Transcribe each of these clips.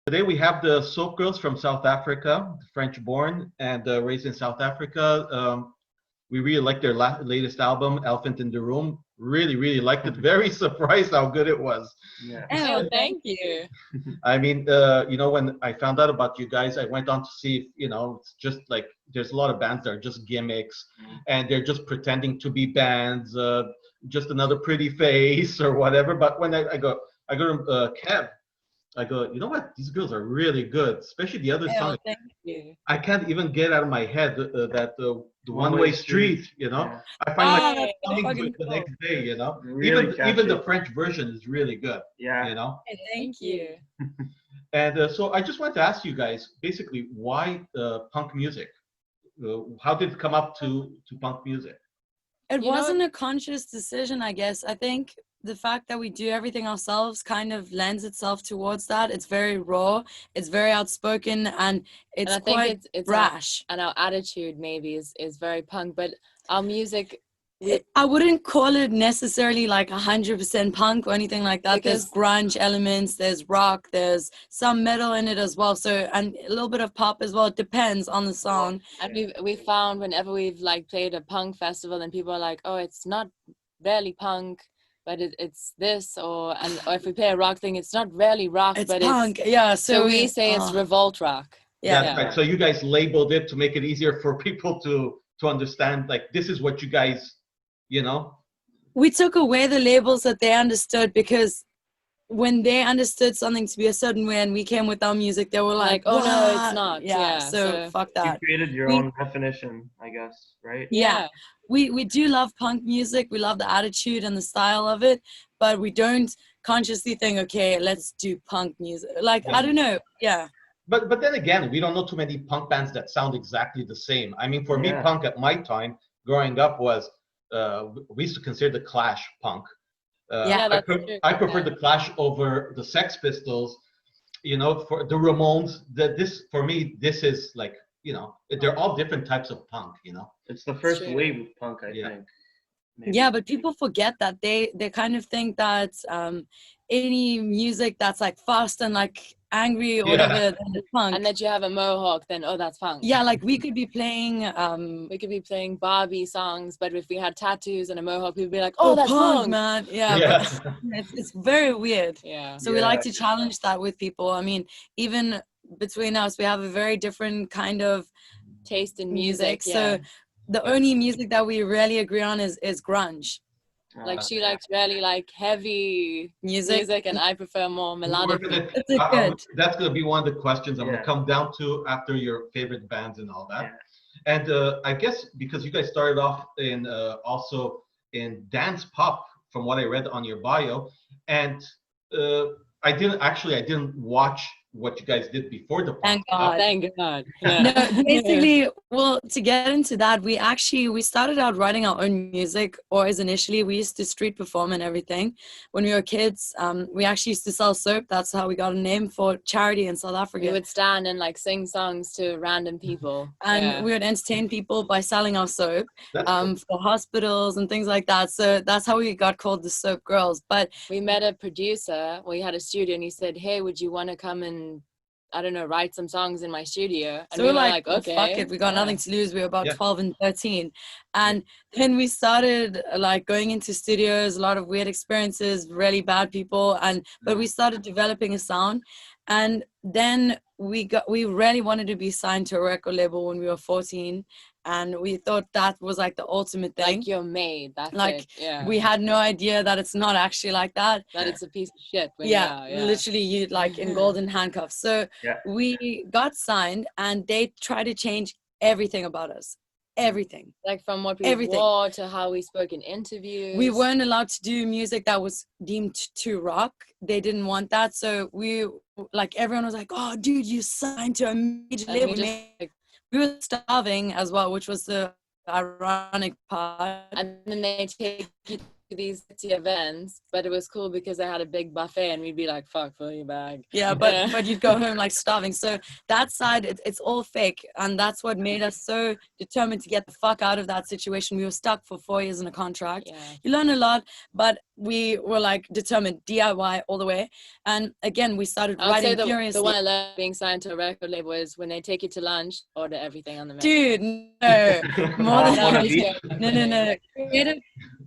Today we have the SoapGirls from South Africa, French-born and raised in South Africa. We really liked their latest album, Elephant in the Room. Really, really liked it. Very surprised how good it was. Yeah. Oh, thank you. I mean, when I found out about you guys, I went on to see if, it's just like there's a lot of bands that are just gimmicks and they're just pretending to be bands, just another pretty face or whatever. But when I go to Kev, I go, you know what? These girls are really good, especially the other song. Thank you. I can't even get out of my head that the one-way street. Yeah. I find myself that's listening to fucking it the cool. next day. Really Even the catchy. French version is really good. Yeah. Thank you. And so I just wanted to ask you guys, basically, why punk music? How did it come up to punk music? It wasn't a conscious decision, I guess. I think the fact that we do everything ourselves kind of lends itself towards that. It's very raw, it's very outspoken, and it's quite brash. And our attitude maybe is very punk, but our music... I wouldn't call it necessarily like 100% punk or anything like that. There's grunge elements, there's rock, there's some metal in it as well. So, and a little bit of pop as well. It depends on the song. And we found whenever we've like played a punk festival and people are like, oh, it's not really punk, but it's this, or if we play a rock thing, it's not really rock, it's but punk. it's... Yeah, so we say it's revolt rock. Yeah, right. So you guys labeled it to make it easier for people to understand, like, this is what you guys... We took away the labels that they understood, because when they understood something to be a certain way and we came with our music, they were like, oh, what? no, it's not. Yeah, so fuck that. You created your own definition, I guess, right? Yeah. We do love punk music. We love the attitude and the style of it, but we don't consciously think, okay, let's do punk music. Like, I don't know. Yeah. But then again, we don't know too many punk bands that sound exactly the same. I mean, for me, punk at my time growing up was... we used to consider the Clash punk. I prefer the Clash over the Sex Pistols. For the Ramones, for me, this is like, they're all different types of punk. It's the first wave of punk, I think. Maybe. Yeah, but people forget that they kind of think that any music that's like fast and like angry or whatever, then it's punk. And that you have a mohawk, then that's punk. Yeah, like we could be playing Barbie songs, but if we had tattoos and a mohawk, people would be like, oh, that's punk, man. Yeah. It's very weird. Yeah. So we like to challenge that with people. I mean, even between us, we have a very different kind of taste in music. So the only music that we really agree on is grunge. Like she likes really like heavy music and I prefer more melodic. That's going to be one of the questions I'm going to come down to after your favorite bands and all that. And I guess because you guys started off in also in dance pop, from what I read on your bio, and I didn't watch what you guys did before the punk. Thank God. Yeah. No, basically, well, to get into that, we started out writing our own music, or as initially we used to street perform and everything. When we were kids, we actually used to sell soap. That's how we got a name for charity in South Africa. We would stand and like sing songs to random people. And we would entertain people by selling our soap for hospitals and things like that. So that's how we got called the Soap Girls. But we met a producer. We had a studio and he said, hey, would you want to come and write some songs in my studio? And so we were like, okay. Fuck it, we got nothing to lose. We were about 12 and 13. And then we started like going into studios, a lot of weird experiences, really bad people. But we started developing a sound. And then we really wanted to be signed to a record label when we were 14. And we thought that was like the ultimate thing. Like you're made. That's like it. Yeah. We had no idea that it's not actually like that. That it's a piece of shit. Literally you like in golden handcuffs. So we got signed and they tried to change everything about us. Everything. Like from what we wore to how we spoke in interviews. We weren't allowed to do music that was deemed too rock. They didn't want that. So everyone was like, oh dude, you signed to a major label. We were starving as well, which was the ironic part. And then they take you these city events, but it was cool because I had a big buffet and we'd be like, fuck, fill your bag. Yeah, but you'd go home like starving. So that side, it's all fake. And that's what made us so determined to get the fuck out of that situation. We were stuck for 4 years in a contract. Yeah. You learn a lot, but we were like determined, DIY all the way. And again, we started writing furiously. The one I learned being signed to a record label is when they take you to lunch, order everything on the menu. Dude, no. More than no. Creative.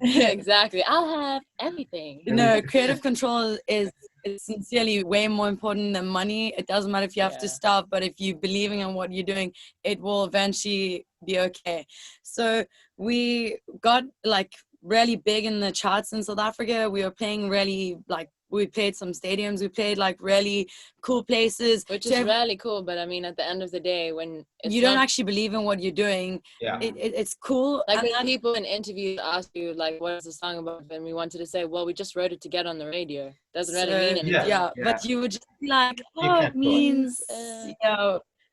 Exactly. I'll have everything. No, creative control is sincerely way more important than money. It doesn't matter if you have to starve, but if you're believing in what you're doing, it will eventually be okay. So we got like really big in the charts in South Africa. We were playing really like, we played some stadiums, we played like really cool places, which is really cool. But I mean, at the end of the day, when you don't actually believe in what you're doing, it's cool. Like when people in interviews ask you like, what is the song about, and we wanted to say, well, we just wrote it to get on the radio. Doesn't really mean anything. Yeah, but you would just be like, oh, it means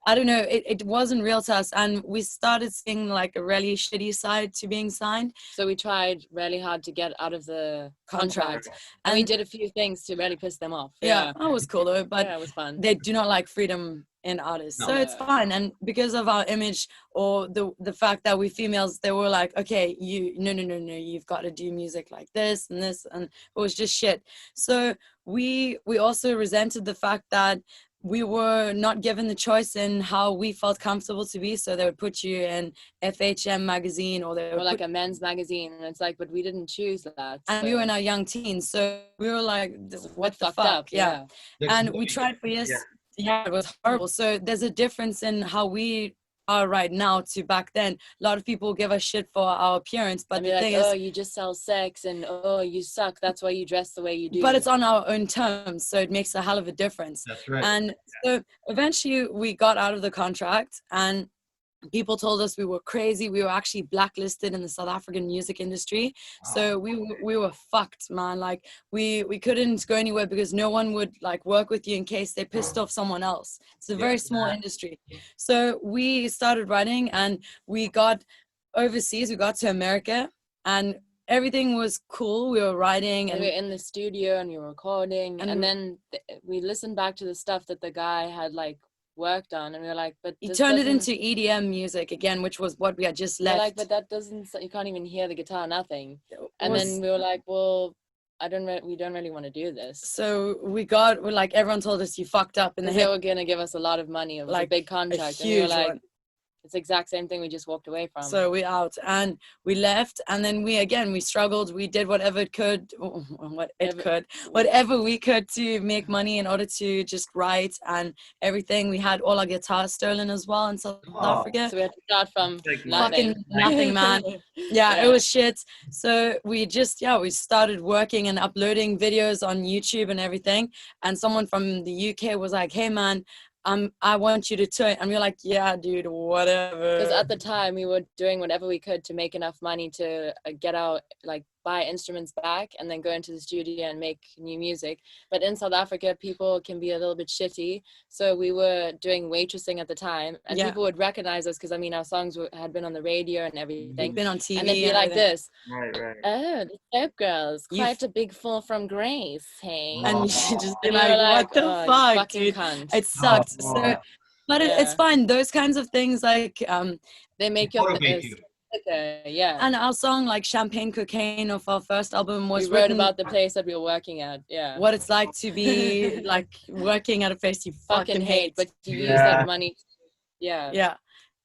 I don't know, it wasn't real to us, and we started seeing like a really shitty side to being signed. So we tried really hard to get out of the contract, and we did a few things to really piss them off. Yeah, that was cool though, but it was fun. They do not like freedom in artists, so it's fine. And because of our image or the fact that we're females, they were like, okay, no, you've got to do music like this, and it was just shit. So we also resented the fact that we were not given the choice in how we felt comfortable to be. So they would put you in FHM magazine or like a men's magazine. And it's like, but we didn't choose that. And we were in our young teens. So we were like, what the fuck? Up, yeah. And we tried for years. Yeah, it was horrible. So there's a difference in how we are right now to back then. A lot of people give us shit for our appearance, but the thing is, you just sell sex, and you suck, that's why you dress the way you do. But it's on our own terms, so it makes a hell of a difference. That's right. And so eventually we got out of the contract, and people told us we were crazy. We were actually blacklisted in the South African music industry. Wow. So we were fucked, man. Like we couldn't go anywhere because no one would like work with you in case they pissed off someone else. It's a very small industry. So we started writing, and we got overseas. We got to America, and everything was cool. We were writing, and we were in the studio, and we were recording, and then we listened back to the stuff that the guy had like worked on, and we were like, but he turned it into EDM music again, which was what we had just left. Like, but that doesn't, you can't even hear the guitar, nothing. And then we were like, well, we don't really want to do this. So we're like, everyone told us you fucked up, and they were gonna give us a lot of money. It was like a big contract, and we were like, it's the exact same thing we just walked away from. So we out, and we left, and then we struggled. We did whatever we could to make money in order to just write and everything. We had all our guitars stolen as well in South Africa. So we had to start from fucking nothing, man. Yeah, it was shit. So we started working and uploading videos on YouTube and everything. And someone from the UK was like, hey man, I want you to tour. And we were like, yeah, dude, whatever. Because at the time we were doing whatever we could to make enough money to get out, like buy instruments back and then go into the studio and make new music. But in South Africa, people can be a little bit shitty. So we were doing waitressing at the time, and people would recognize us because, I mean, our songs had been on the radio and everything. We've been on TV. And they'd be like this. Right. Oh, the SoapGirls. Quite a big fall from grace, hey? And you should just be like, what the fuck, dude? Cunt. It sucked. So, but it's fine. Those kinds of things, like, they make you. And our song like Champagne Cocaine of our first album was we wrote about the place that we were working at. What it's like to be like working at a place you fucking hate, but you use that money.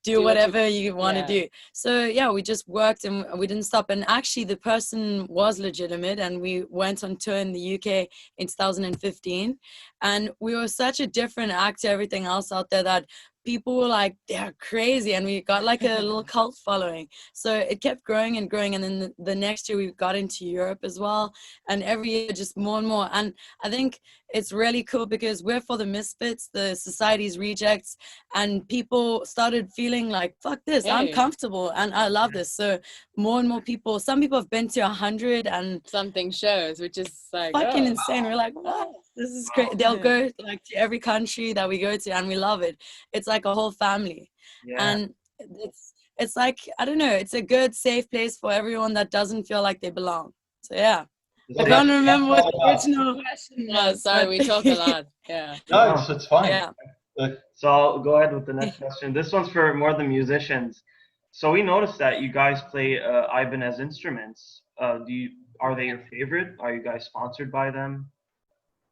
Do whatever you want to do. So we just worked, and we didn't stop. And actually the person was legitimate, and we went on tour in the UK in 2015, and we were such a different act to everything else out there that people were like, they're crazy, and we got like a little cult following. So it kept growing and growing, and then the next year we got into Europe as well, and every year just more and more. And I think it's really cool because we're for the misfits, the society's rejects, and people started feeling like, fuck this, I'm comfortable and I love this. So more and more people, some people have been to 100 and something shows, which is like fucking insane. We're like, what? This is great. They'll go like to every country that we go to, and we love it. It's like a whole family. And it's like, I don't know, it's a good safe place for everyone that doesn't feel like they belong. So yeah. I can't remember what the original question was. Sorry, we talk a lot. Yeah. No, it's fine. Yeah. So I'll go ahead with the next question. This one's for more the musicians. So we noticed that you guys play Ibanez instruments. Are they your favorite? Are you guys sponsored by them?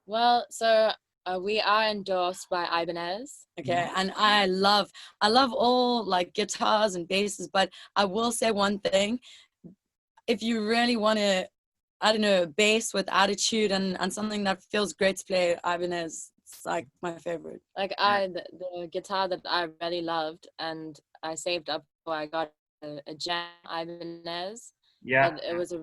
Well, so we are endorsed by Ibanez. Okay, and I love all like guitars and basses, but I will say one thing. If you really want to, I don't know, bass with attitude and something that feels great to play, Ibanez, it's like my favorite. Like the guitar that I really loved, and I saved up before I got a Jam Ibanez. Yeah. And it was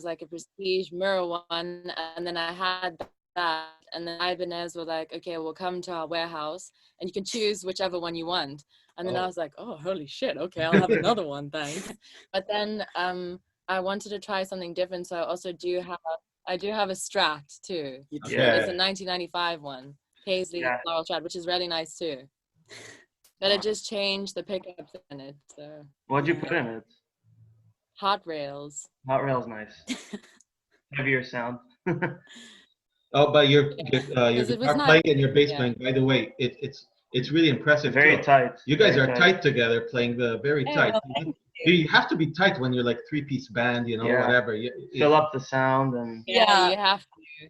like a prestige mirror one, and then I had that, and then Ibanez were like, okay, we'll come to our warehouse and you can choose whichever one you want. And then I was like, oh, holy shit, okay, I'll have another one, thanks. But then I wanted to try something different, so I do have a Strat too. Yeah. It's a 1995 one, Paisley floral Strat, which is really nice too. But it just changed the pickups in it. So What'd you put in it? Hot Rails. Hot Rails, nice. Heavier sound. Oh, but your guitar playing and your bass playing, by the way, it's really impressive. Very tight. You guys very are tight together, playing very tight. You have to be tight when you're like three-piece band, whatever. Fill up the sound and you have to.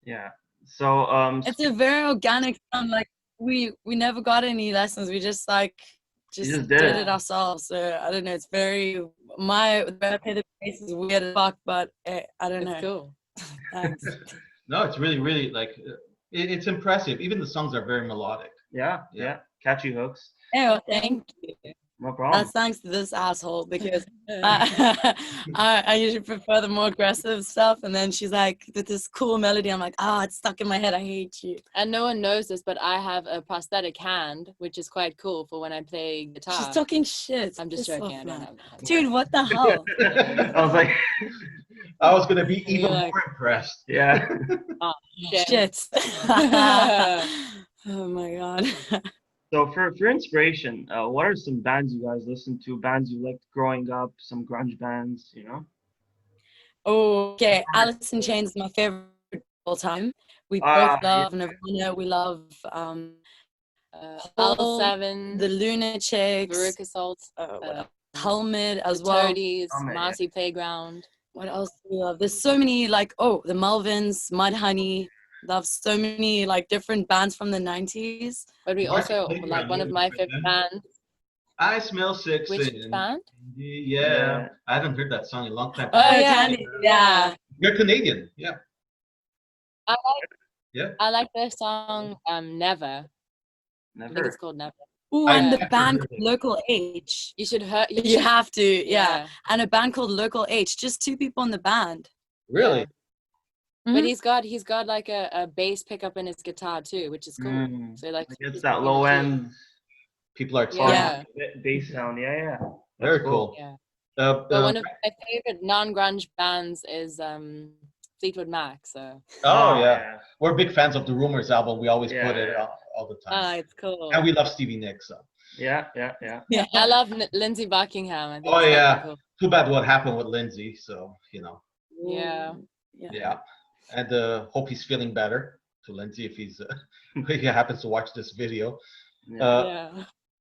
Yeah. So it's a very organic sound. Like we never got any lessons. We just did it ourselves. So I don't know. It's very the way I play the bass is weird as fuck, but I don't know. Cool. Thanks. No, it's really, really it's impressive. Even the songs are very melodic. Yeah. Catchy hooks. Oh, thank you. No problem. That's thanks to this asshole, because I usually prefer the more aggressive stuff, and then she's like with this cool melody. I'm like, it's stuck in my head. I hate you. And no one knows this, but I have a prosthetic hand, which is quite cool for when I play guitar. She's talking shit. I'm just joking. I don't have Dude, what the hell? I was like, I was gonna be even more impressed. Yeah. Oh, shit. Oh my god. So for inspiration, what are some bands you guys listen to? Bands you liked growing up? Some grunge bands, Okay, Alice in Chains is my favorite of all time. We both love Nirvana. We love L7, the Lunatics, Veruca Salt, Helmet as well. Toadies, Marcy Playground. What else do we love? There's so many, the Melvins, Mudhoney. Love so many different bands from the 90s. But we also one of my favorite bands. I Smell Six. Which band? Yeah, I haven't heard that song in a long time. Oh yeah. You're Canadian, yeah. I like their song Never. I think it's called Never. Oh, and the band called Local H. You should hear. You have to, yeah. And a band called Local H. Just 2 people in the band. Really? Yeah. But he's got like a bass pickup in his guitar too, which is cool. So it's that low end. People are talking. Bass sound, yeah. Very cool. Yeah. But one of my favorite non-grunge bands is Fleetwood Mac. So. Oh yeah, we're big fans of the Rumors album. We always put it all the time. It's cool. And we love Stevie Nicks. So. Yeah. I love Lindsey Buckingham. I think cool. Too bad what happened with Lindsey. So Yeah. And hope he's feeling better to Lindsey if if he happens to watch this video.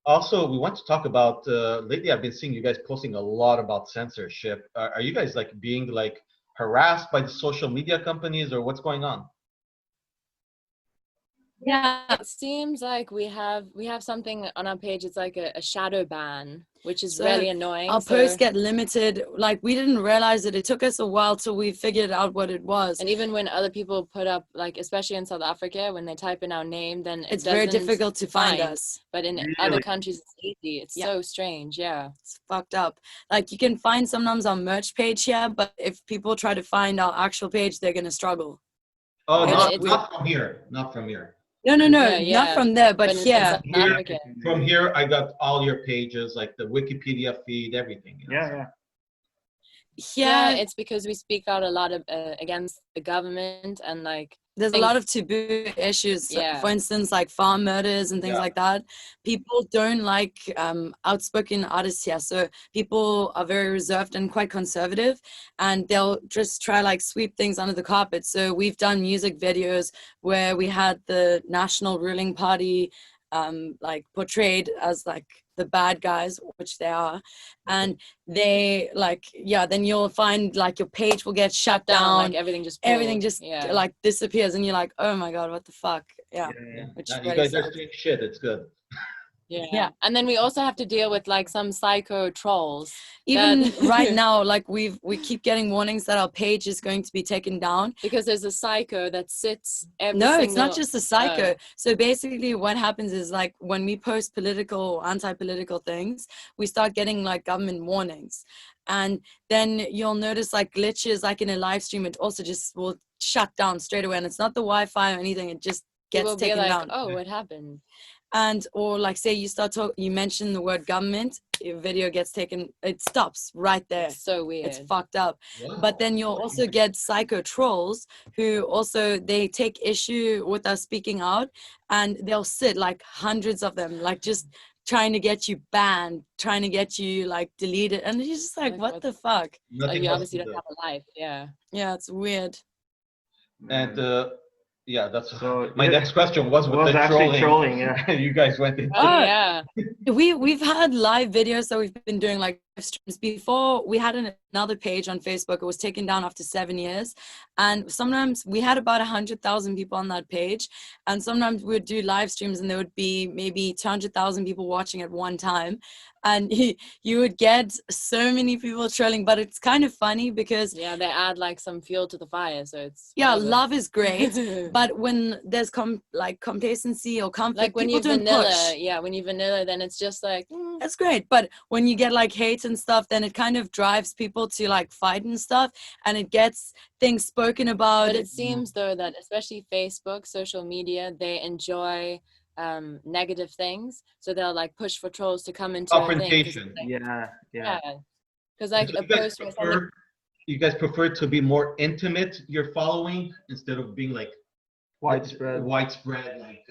Also, we want to talk about lately. I've been seeing you guys posting a lot about censorship. Are you guys being harassed by the social media companies, or what's going on? Yeah, it seems like we have something on our page. It's like a shadow ban, which is really annoying. Our posts get limited. We didn't realize it. It took us a while till we figured out what it was. And even when other people put up, especially in South Africa, when they type in our name, then it's very difficult to find us. But in other countries, it's easy. It's so strange. Yeah, it's fucked up. You can find sometimes our merch page here, but if people try to find our actual page, they're gonna struggle. Oh, not from here. Not from here. No, not from there, but here. From here, I got all your pages, like the Wikipedia feed, everything. Yeah. Yeah, it's because we speak out a lot against the government, and there's a lot of taboo issues. For instance, like farm murders and things like that. People don't like outspoken artists here, so people are very reserved and quite conservative, and they'll just try like sweep things under the carpet. So we've done music videos where we had the national ruling party like portrayed as like the bad guys, which they are, and they like then you'll find like your page will get shut down, like everything just like disappears, and you're like, oh my god, what the fuck. Which you guys are doing shit. It's good. Yeah. And then we also have to deal with like some psycho trolls. Even right now, like we keep getting warnings that our page is going to be taken down because there's a psycho that sits it's not just a psycho. So basically what happens is like when we post political, anti-political things, we start getting like government warnings, and then you'll notice like glitches, like in a live stream, it also just will shut down straight away, and it's not the Wi-Fi or anything, it just gets taken down. Oh, what happened? And or like say you mention the word government, your video gets taken, it stops right there. It's so weird. It's fucked up. Wow. But then you'll also get psycho trolls who also, they take issue with us speaking out, and they'll sit like hundreds of them, like just trying to get you banned, trying to get you like deleted, and you're just like what the fuck? You obviously don't have a life. Yeah, it's weird. And that's so my next question was with the actually trolling. You guys went into we've had live videos, so we've been doing like live streams. Before we had another page on Facebook, it was taken down after 7 years, and sometimes we had about 100,000 people on that page, and sometimes we would do live streams and there would be maybe 200,000 people watching at one time, and you would get so many people trolling. But it's kind of funny because they add like some fuel to the fire, so it's love is great. But when there's complacency or conflict, like when people don't push. when you vanilla, then it's just like that's great. But when you get like hate and stuff, then it kind of drives people to like fight and stuff, and it gets things spoken about. But it seems though that especially Facebook, social media, they enjoy negative things, so they'll like push for trolls to come into confrontation. Because like a post you guys prefer to be more intimate, your following, instead of being like widespread, like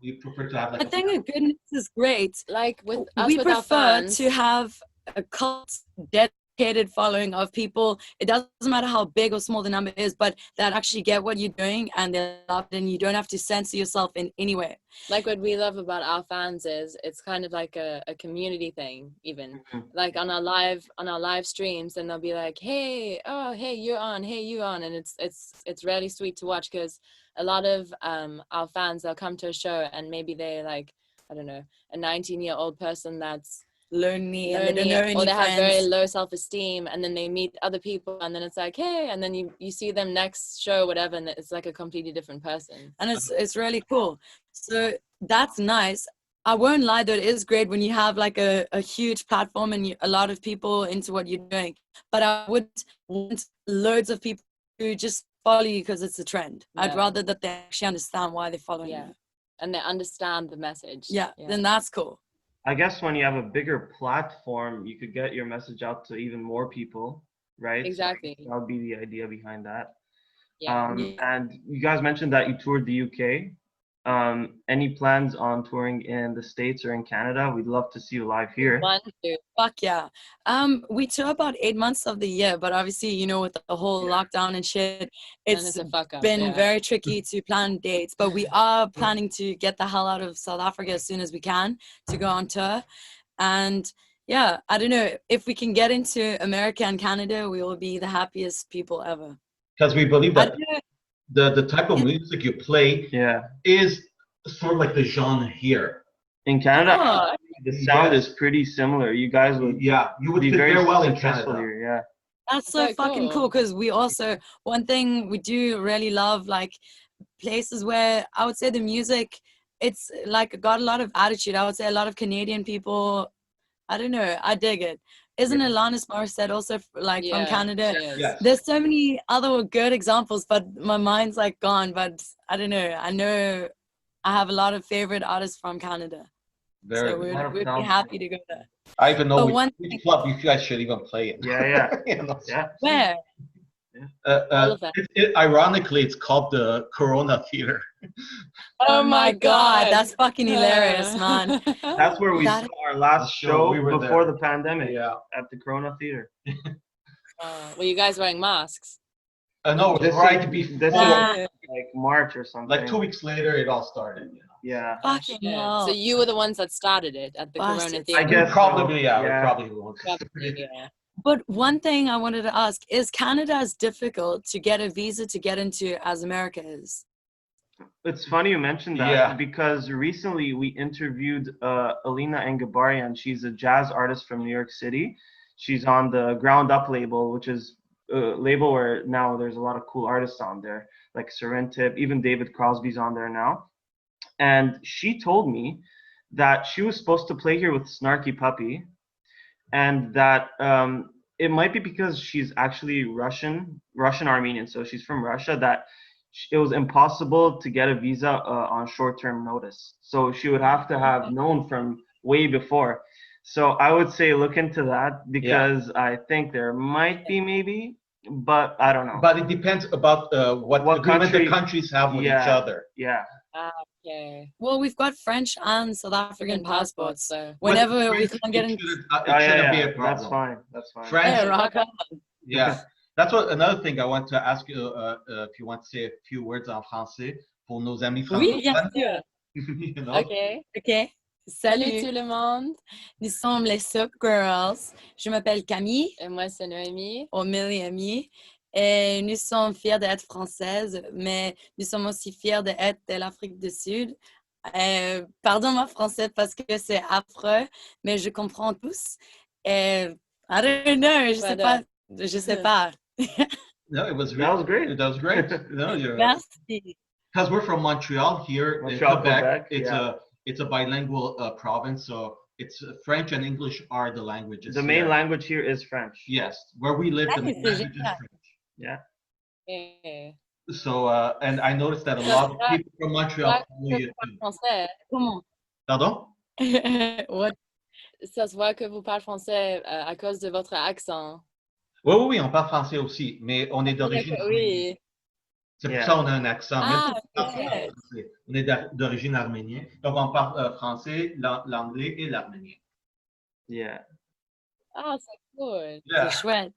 we prefer to have like I think a goodness is great. Like with us, we with prefer to have a cult dedicated following of people. It doesn't matter how big or small the number is, but that actually get what you're doing and they love it, and you don't have to censor yourself in any way. Like what we love about our fans is it's kind of like a community thing. Even like on our live streams, and they'll be like, hey you're on, hey you on, and it's really sweet to watch, because a lot of our fans, they'll come to a show and maybe they're like, I don't know, a 19-year-old person that's lonely and they don't know any or they friends. have very low self-esteem, and then they meet other people, and then it's like, hey, and then you see them next show, whatever, and it's like a completely different person, and it's really cool. So that's nice. I won't lie though, it is great when you have like a huge platform and a lot of people into what you're doing, but I would want loads of people who just follow you because it's a trend. I'd rather that they actually understand why they're following you, and they understand the message. Then that's cool. I guess when you have a bigger platform, you could get your message out to even more people, right? Exactly. So that would be the idea behind that. Yeah. And you guys mentioned that you toured the UK. Any plans on touring in the States or in Canada? We'd love to see you live here. Fuck yeah. We tour about 8 months of the year, but obviously, with the whole lockdown and shit, it's been very tricky to plan dates, but we are planning to get the hell out of South Africa as soon as we can to go on tour. And I don't know, if we can get into America and Canada, we will be the happiest people ever. Because we believe that the type of music you play is sort of like the genre here. In Canada, the sound is pretty similar. You guys would you would be very well in Canada. Here, That's so fucking cool, because we also, one thing we do really love, like places where I would say the music, it's like got a lot of attitude. I would say a lot of Canadian people, I don't know, I dig it. Isn't Alanis Morissette also like from Canada? Yes. There's so many other good examples, but my mind's like gone. But I don't know. I know I have a lot of favorite artists from Canada. So we'd be happy to go there. I even know which club you guys should even play in. Yeah. Where? Ironically, it's called the Corona Theater. Oh my God, that's fucking hilarious, man. That's where we saw our last show before the pandemic. Yeah. At the Corona Theater. Were you guys wearing masks? No, this right before. This is like March or something. Like 2 weeks later, it all started. Yeah. Fucking hell. So you were the ones that started it at the Corona Theater. I guess probably, so. we probably won't. Yeah. But one thing I wanted to ask, is Canada as difficult to get a visa to get into as America is? It's funny you mentioned that because recently we interviewed Alina Engabarian. She's a jazz artist from New York City. She's on the Ground Up label, which is a label where now there's a lot of cool artists on there, like Serentip, even David Crosby's on there now. And she told me that she was supposed to play here with Snarky Puppy, and that it might be because she's actually Russian Armenian, so she's from Russia, that it was impossible to get a visa on short-term notice. So she would have to have known from way before. So I would say look into that, because I think there might be maybe, but I don't know. But it depends about what agreement the countries have with each other. Yeah. Okay. Well, we've got French and South African passports, so whenever we can get in. It shouldn't be a problem. That's fine. French, rock on. yeah. That's what another thing I want to ask you, if you want to say a few words en français pour nos amis Oui, bien francophones. sûr. You know? OK. Salut tout le monde. Nous sommes les SoapGirls. Je m'appelle Camille. Et moi, c'est Noémie. Noémie. Et nous sommes fiers d'être françaises, mais nous sommes aussi fiers d'être de l'Afrique du Sud. Pardon mon français parce que c'est affreux, mais je comprends tous. I don't know, je sais pas. No, it was that was great. That was great. No, Merci. Because we're from Montreal here in Quebec. It's a bilingual province, so it's French and English are the languages. The main language here is French. Yes, where we live, the main language is French. Yeah. Okay. So, and I noticed that a lot of people from Montreal follow you too. Comment? Pardon? What? Ça se voit que vous parlez français à cause de votre accent. Oui, on parle français aussi, mais on est d'origine. Oui. C'est pour ça qu'on a un accent. Okay. On est d'origine arménienne, donc on parle français, l'anglais et l'arménien. Yeah. Ah, c'est cool. Yeah. C'est chouette.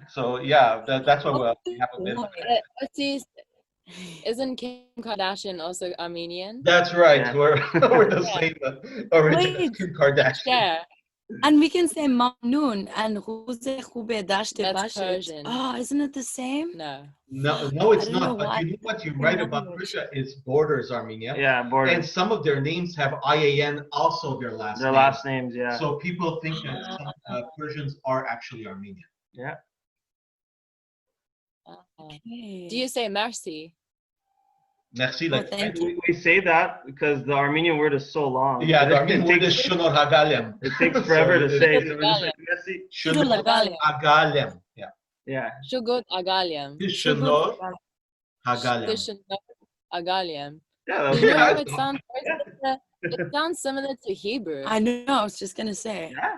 So yeah, that's why we have a bit. Isn't Kim Kardashian also Armenian? That's right. Yeah. We're the same original Kim Kardashian. Yeah. And we can say Mamnoon and Ruze Khube Dashte That's Persian. Oh, isn't it the same? No, it's not. But you know what you're right about Persia is borders Armenia. Yeah, borders. And some of their names have IAN also their last their last names, yeah. So people think that some Persians are actually Armenian. Yeah. Okay. Do you say merci? Merci, like we say that because the Armenian word is so long. Yeah, the Armenian word is Shunor Hagalem. It takes forever to say. So merci. Shunor Hagalem. Yeah. Yeah. Shugot Agaliam. Shunor Hagalem. Shunor Agaliam. Yeah, you know, it sounds similar to Hebrew. I know. I was just gonna say. Yeah.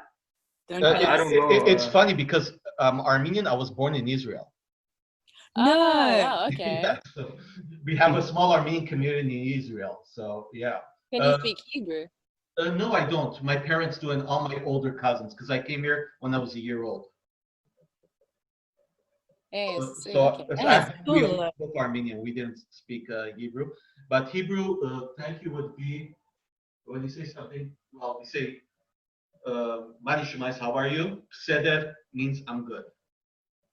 I don't know. It's funny because Armenian. I was born in Israel. No. Oh, okay. Yeah, so we have a small Armenian community in Israel. So yeah. Can you speak Hebrew? No, I don't. My parents do, and all my older cousins, because I came here when I was a year old. Hey, we both Armenian. We didn't speak Hebrew, but Hebrew. Thank you would be when you say something. Well, we say, "Marishmais, how are you?" Seder means I'm good.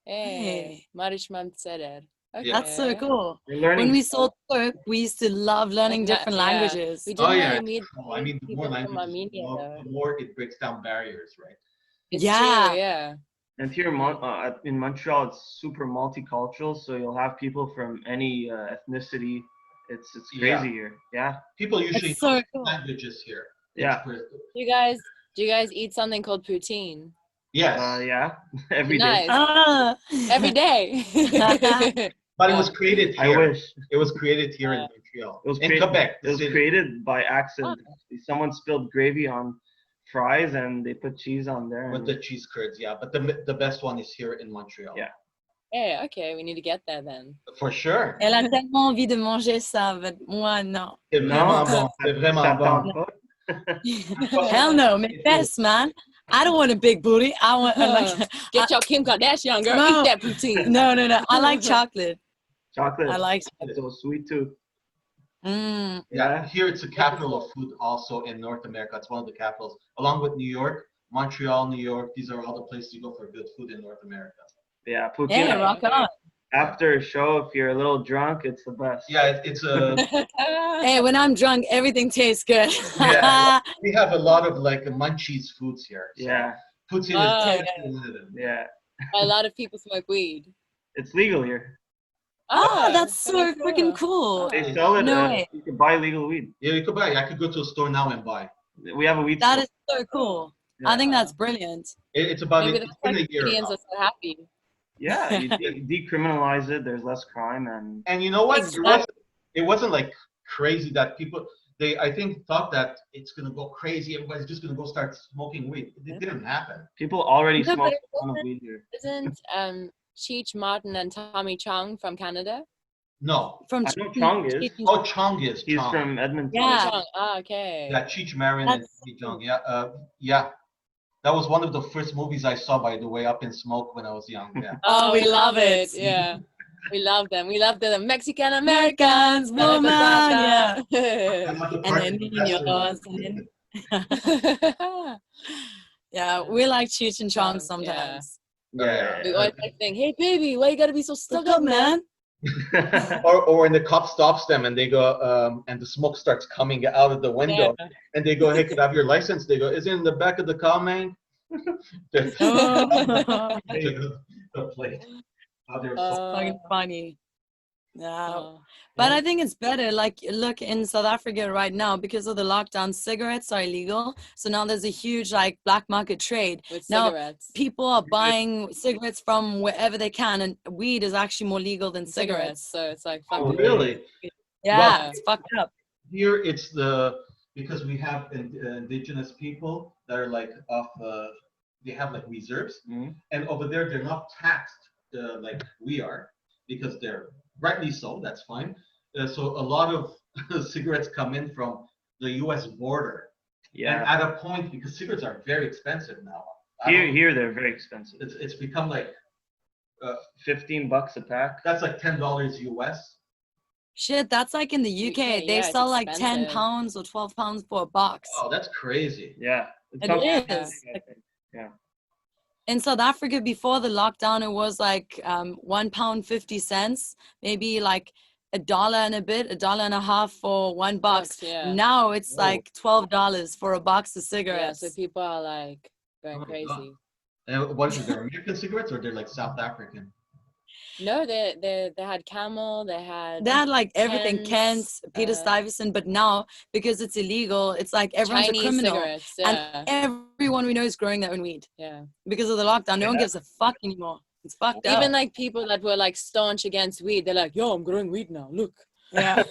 Hey, Marishman Seder. Okay. That's so cool. When we saw Turk, we used to love learning different languages. We didn't meet the more languages, Armenia, the more it breaks down barriers, right? It's true, yeah. And here in Montreal, it's super multicultural, so you'll have people from any ethnicity. It's crazy here. Yeah. People usually so cool. languages here. Yeah. Do you guys eat something called poutine? Yes. Yeah. Every day. Every day. But it was created here. I wish. It was created here in Montreal. It was in Quebec. It was created by accident. Someone spilled gravy on fries and they put cheese on there. With the cheese curds, yeah. But the best one is here in Montreal. Yeah. Okay, we need to get there then. For sure. Elle a tellement envie de manger ça, but moi, non. C'est vraiment bon. C'est vraiment bon. Hell no, mais best, man. I don't want a big booty. I want get your Kim Kardashian girl. No. Eat that poutine. No. I like chocolate. Chocolate. I like chocolate. So sweet too. Yeah, here it's the capital of food also in North America. It's one of the capitals, along with New York, Montreal, New York. These are all the places you go for good food in North America. Yeah, poutine. Yeah, rock on. After a show, if you're a little drunk, it's the best. Yeah, it's a. Hey, when I'm drunk, everything tastes good. Yeah, we have a lot of like munchies foods here. So yeah. Poutine is yeah. A lot of people smoke weed. It's legal here. Oh, that's so freaking cool. They sell it. No way. You can buy legal weed. Yeah, you could buy. I could go to a store now and buy. We have a weed That store. is so cool. Yeah. I think that's brilliant. It's about Maybe it's that's been why a year. Canadians are so happy. Yeah, you decriminalize it. There's less crime And you know what? Exactly. It wasn't like crazy that people I think thought that it's gonna go crazy. Everybody's just gonna go start smoking weed. It didn't happen. people already No, smoke but a ton of weed here. Isn't Cheech Martin and Tommy Chong from Canada? No. From I know Chong is. Oh, Chong is. He's Chong. from Edmonton. Yeah. Chong. Okay. Yeah, Cheech Marin and That's Chong. Yeah. Yeah. That was one of the first movies I saw, by the way, Up in Smoke when I was young. Yeah. Oh, we love it. Yeah. We love them. We love the Mexican Americans. Woman, yeah. And And then niños. Yeah, we like Cheech and Chong sometimes. Yeah. We always like saying, "Hey, baby, why you gotta be so stuck up, man?" or when the cop stops them and they go, and the smoke starts coming out of the window, and they go, "Hey, could I have your license?" They go, "Is it in the back of the car, man?" The plate. Oh, they're so Fucking funny. Yeah. But I think it's better. Like, look, in South Africa right now, because of the lockdown, cigarettes are illegal. So now there's a huge, like, black market trade. With Now, cigarettes. people are buying cigarettes from wherever they can, and weed is actually more legal than cigarettes. So it's like, Oh, really? Yeah, Well, it's fucked up. Here it's because we have indigenous people that are like they have like reserves, and over there they're not taxed like we are, because they're rightly so. That's fine. So a lot of cigarettes come in from the U.S. border. Yeah. And at a point, because cigarettes are very expensive now. Here they're very expensive. It's become like $15 a pack. that's like $10 US. Shit, that's like in the UK. They it's sell like 10 expensive. pounds or 12 pounds for a box. Oh, that's crazy. Yeah. It is. Yeah. In South Africa, before the lockdown, it was like £1.50, maybe like $1 and a bit, $1.50 for one box. Yeah. Now it's like $12 for a box of cigarettes. Yeah, so people are like going Oh, crazy. God. And what is it? They're American cigarettes or they're like South African? No, they had Camel, they had like everything, Kent, Peter Stuyvesant, but now because it's illegal, it's like everyone's Chinese a criminal, cigarettes, and everyone we know is growing their own weed. Yeah, because of the lockdown, no one gives a fuck anymore. It's fucked up. Even like people that were like staunch against weed, they're like, "Yo, I'm growing weed now. Look." Yeah.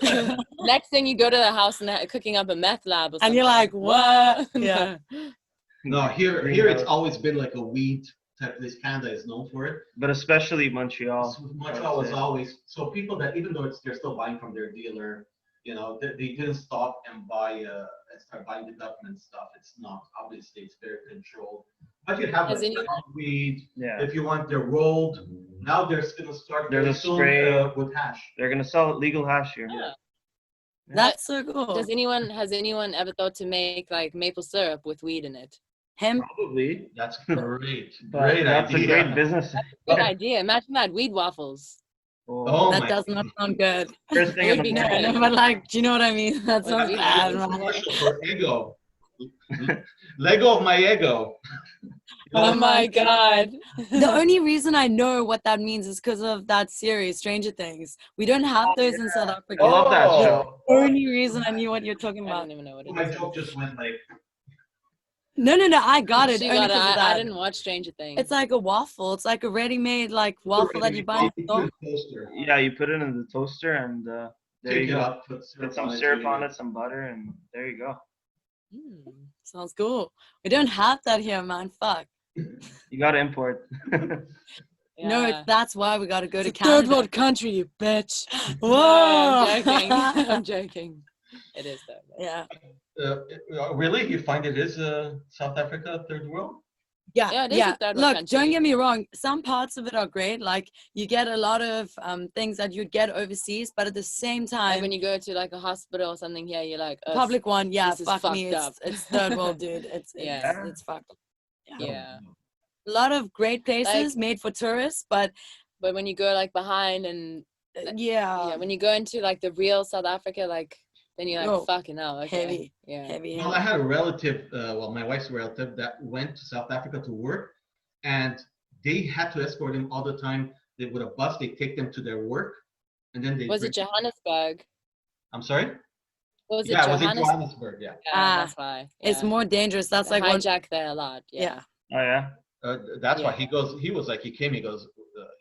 Next thing you go to the house and they're cooking up a meth lab or something. And you're like, what? Yeah. No, here it's always been like a weed type place. Canada is known for it. But especially Montreal. Montreal was always, so people that, even though they're still buying from their dealer, you know, they didn't stop and buy and start buying the government stuff. It's not, obviously it's very controlled. But you have like weed. Yeah. If you want, they're rolled. Now they're going to start There's a spray with hash. They're gonna sell legal hash here. Yeah. That's so cool. Has anyone ever thought to make like maple syrup with weed in it? Him? Probably. That's great. But that's idea. a great business. Good idea. Imagine that, weed waffles. Oh, that does not sound good. First thing in the morning. No, but like, do you know what I mean? That sounds bad, man. For ego. Lego of my ego. Oh my God. The only reason I know what that means is because of that series, Stranger Things. We don't have those in South Africa. I love that show. The only reason I knew what you're talking I about. don't even know what it is. My joke just went like. No, I got it. She Only got it. 'cause of that. I didn't watch Stranger Things. It's like a waffle. It's like a ready-made like waffle that you buy in the store. Yeah, you put it in the toaster and there you go. Put some syrup on it, some butter, and there you go. Sounds cool. We don't have that here, man. Fuck. You gotta import. Yeah. No, that's why we got to go to It's a Canada. third world country, you bitch. Whoa. No, I'm joking. I'm joking. It is third world. Yeah. Really? You find it is South Africa third world? Yeah, it is a third world Look, country. don't get me wrong. Some parts of it are great. Like you get a lot of things that you'd get overseas, but at the same time, like when you go to like a hospital or something here, you're like, public one, yeah, fuck me, up. it's third world, dude. It's fucked up. Yeah. A lot of great places Like, made for tourists, but when you go like behind and when you go into like the real South Africa, like then you're like, fucking hell, okay. Heavy. Well, I had a relative, my wife's relative, that went to South Africa to work, and they had to escort him all the time. With a bus, they take them to their work, and then they. Was it Johannesburg? I'm sorry. Was it it was in Johannesburg. Yeah. That's why. Yeah. It's more dangerous. That's they like hijack there a lot. Yeah. Oh yeah. That's why he goes. He was like, he came. He goes.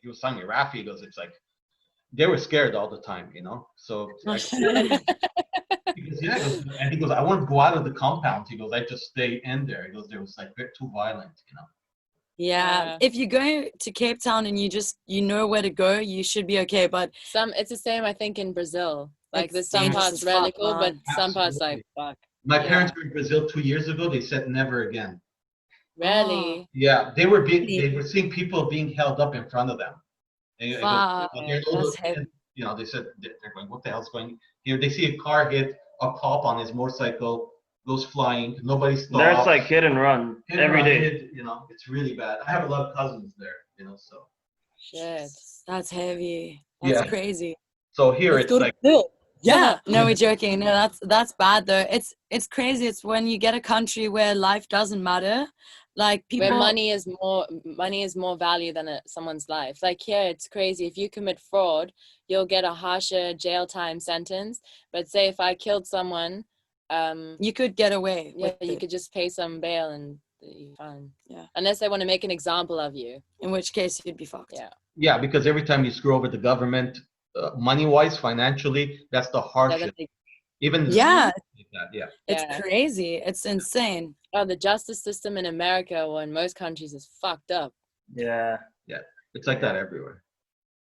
He was telling me, Rafi. He goes, it's like they were scared all the time, you know. So. Because, and he goes, I wouldn't go out of the compound. He goes, I just stay in there. He goes, there was like too violent, you know. Yeah. If you go to Cape Town and you know where to go, you should be okay. But it's the same, I think, in Brazil. Like there's some dangerous parts as really fuck, cool, but man. some parts Absolutely. like fuck. My parents were in Brazil 2 years ago. They said never again. Really? Yeah, they were seeing people being held up in front of them. And That's heavy. you know, they said they're going, what the hell's going here? They see a car hit a cop on his motorcycle, goes flying, nobody stops. There's like hit and run every day. You know, it's really bad. I have a lot of cousins there, you know, so. Shit. That's heavy. That's crazy. So here it's like. Yeah, no, we're joking. No, that's bad though. It's crazy. It's when you get a country where life doesn't matter, like people. Where money is more value than someone's life. Like here, it's crazy. If you commit fraud, you'll get a harsher jail time sentence. But say if I killed someone, you could get away. Yeah, you could just pay some bail and you're fine. Yeah. Unless they want to make an example of you. In which case you'd be fucked. Yeah. Yeah, because every time you screw over the government. Money-wise, financially, that's the hardship. Even it's crazy. It's insane. Oh, the justice system in America or in most countries is fucked up. Yeah, it's like that everywhere.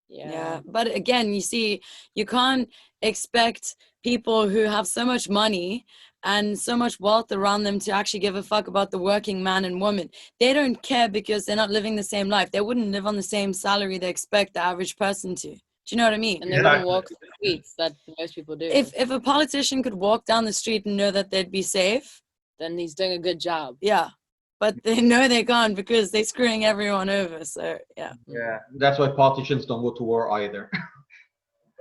Yeah, but again, you see, you can't expect people who have so much money and so much wealth around them to actually give a fuck about the working man and woman. They don't care because they're not living the same life. They wouldn't live on the same salary they expect the average person to. Do you know what I mean? And they wouldn't walk the streets that most people do. If a politician could walk down the street and know that they'd be safe, then he's doing a good job. Yeah, but they know they can't because they're screwing everyone over. So yeah. That's why politicians don't go to war either.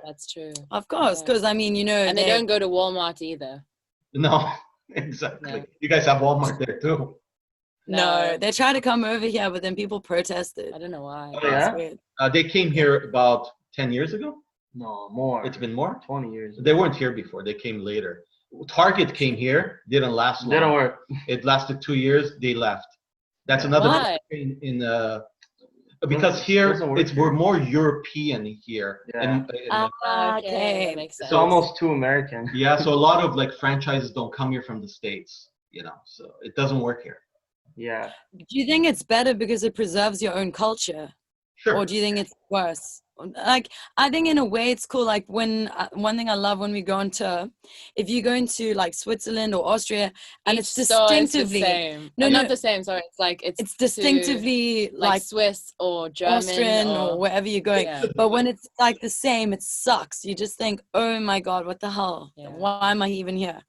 That's true. Of course, because I mean, you know, and they don't go to Walmart either. No, exactly. No. You guys have Walmart there too. No, they tried to come over here, but then people protested. I don't know why. Oh, yeah? They came here about 10 years ago? No, more. It's been more? 20 years. They weren't here before. They came later. Target came here. Didn't last long. Didn't work. It lasted 2 years. They left. That's another in because here we're more European here. Yeah. Okay. Makes sense. It's almost too American. Yeah, so a lot of like franchises don't come here from the States, you know, so it doesn't work here. Yeah. Do you think it's better because it preserves your own culture? Sure. Or do you think it's worse? Like, I think in a way it's cool. Like when one thing I love when we go on tour, if you go into like Switzerland or Austria, and it's distinctively not the same. Sorry, it's like it's distinctively like Swiss or German, Austrian or wherever you're going. Yeah. But when it's like the same, it sucks. You just think, oh my god, what the hell? Yeah. Why am I even here?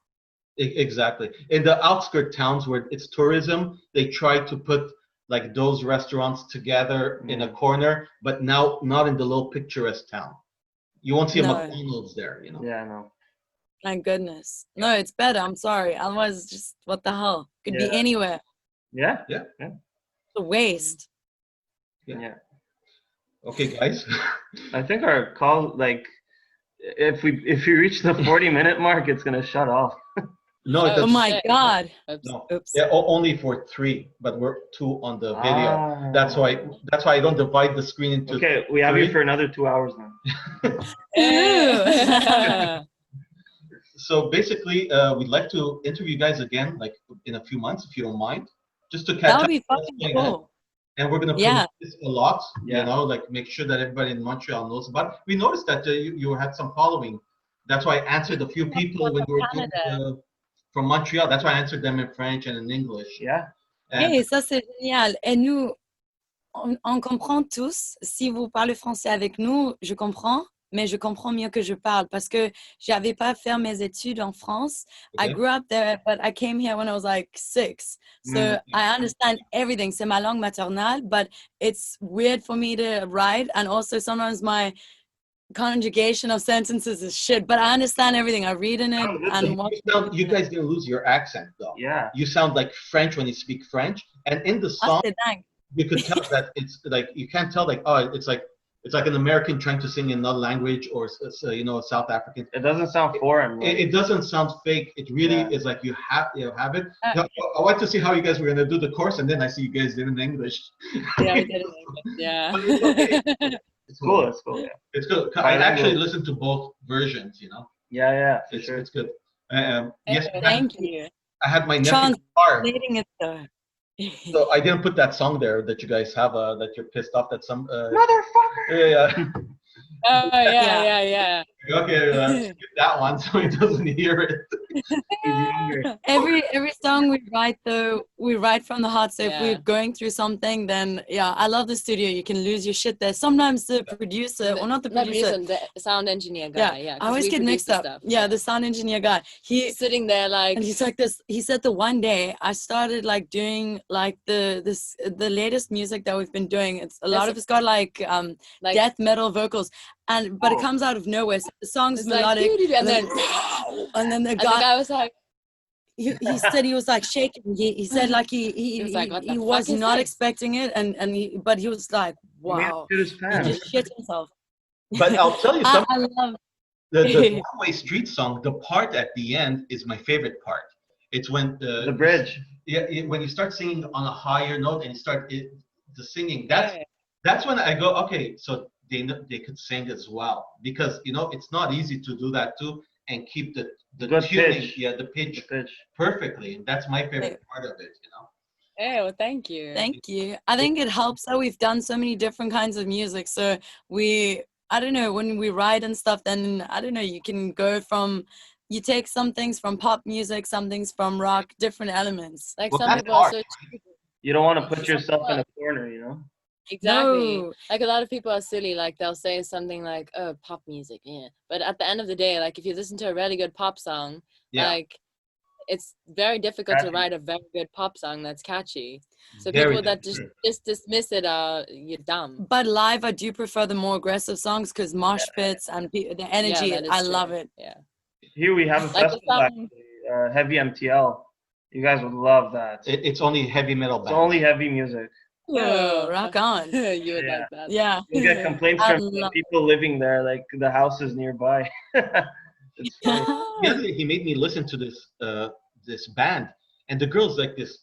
Exactly. In the outskirt towns where it's tourism, they try to put like those restaurants together in a corner, but now not in the little picturesque town. You won't see a McDonald's there, you know? Yeah, no. Thank goodness. No, it's better. I'm sorry. Otherwise, it's just what the hell? Could be anywhere. Yeah. It's a waste. Yeah. Okay, guys. I think our call, like, if we reach the 40-minute mark, it's gonna shut off. No, it doesn't. Oh my god. No. Yeah, only for 3, but we're 2 on the video. That's why I don't divide the screen into. Okay, we have 3. you for another 2 hours now. So basically, we'd like to interview you guys again, like in a few months, if you don't mind, just to catch up. That'll be fucking cool. And we're going to promote this a lot, you know, like make sure that everybody in Montreal knows about it. We noticed that you had some following. That's why I answered a few people when you were doing from Montreal. That's why I answered them in French and in English. Yeah. Et ça, c'est génial. Et nous, on comprend tous. Si vous parlez français avec nous, je comprends. Mais je comprends mieux que je parle parce que j'avais pas fait mes études en France. I grew up there, but I came here when I was like 6. So I understand everything. C'est ma langue maternelle, but it's weird for me to write. And also sometimes my conjugation of sentences is shit, but I understand everything. I read in it. And you guys didn't lose your accent though. Yeah. You sound like French when you speak French. And in the song, you could tell that it's like, you can't tell like, oh, it's like an American trying to sing in another language, or you know, a South African. It doesn't sound foreign. Right? It doesn't sound fake. It really is like you have it. I want to see how you guys were gonna do the course, and then I see you guys did it in English. Yeah, we did it in English. Yeah. But it's okay. It's cool. It's cool. Yeah. It's good. I actually listened to both versions. You know. Yeah. It's sure. It's good. Yes. Thank you. I had my nephew car. It though. So I didn't put that song there that you guys have that you're pissed off that some motherfucker. Yeah. Oh yeah. Okay, skip that one so he doesn't hear it. Every song we write though, we write from the heart. So if we're going through something, then I love the studio. You can lose your shit there. Sometimes the producer, or not the producer, the sound engineer guy. Yeah, I always get mixed up. Yeah, the sound engineer guy. He's sitting there like, and he's like this. He said the one day I started like doing like the latest music that we've been doing. It's a lot of it's got like death metal vocals. But it comes out of nowhere. So the song's melodic, like, and then the guy was like, he said he was like shaking. He said like he was not expecting it, but he was like, wow, he just shit himself. But I'll tell you something. I love the one-way street song. The part at the end is my favorite part. It's when the bridge. Yeah, when you start singing on a higher note and you start the singing. That's when I go, okay, so they could sing as well, because you know it's not easy to do that too and keep the tuning, pitch. the pitch perfectly, and that's my favorite part of it, you know. Hey, well, thank you. I think it helps that we've done so many different kinds of music, so I don't know, when we write and stuff, then I don't know, you can go from, you take some things from pop music, some things from rock, different elements. Like some people also, you don't want to put yourself in a corner, you know. Exactly. No. Like a lot of people are silly, like they'll say something like, oh, pop music, but at the end of the day, like if you listen to a really good pop song, like it's very difficult to write a very good pop song that's catchy. So people that just dismiss it are, you're dumb. But live I do prefer the more aggressive songs, because mosh pits and the energy, I love it. Here we have a festival actually, Heavy MTL. You guys would love that. It's only heavy metal band. It's only heavy music. Oh, rock on. You would like that. Yeah. You get complaints from people living there, like the house is nearby. It's funny. He made me listen to this band, and the girl's like this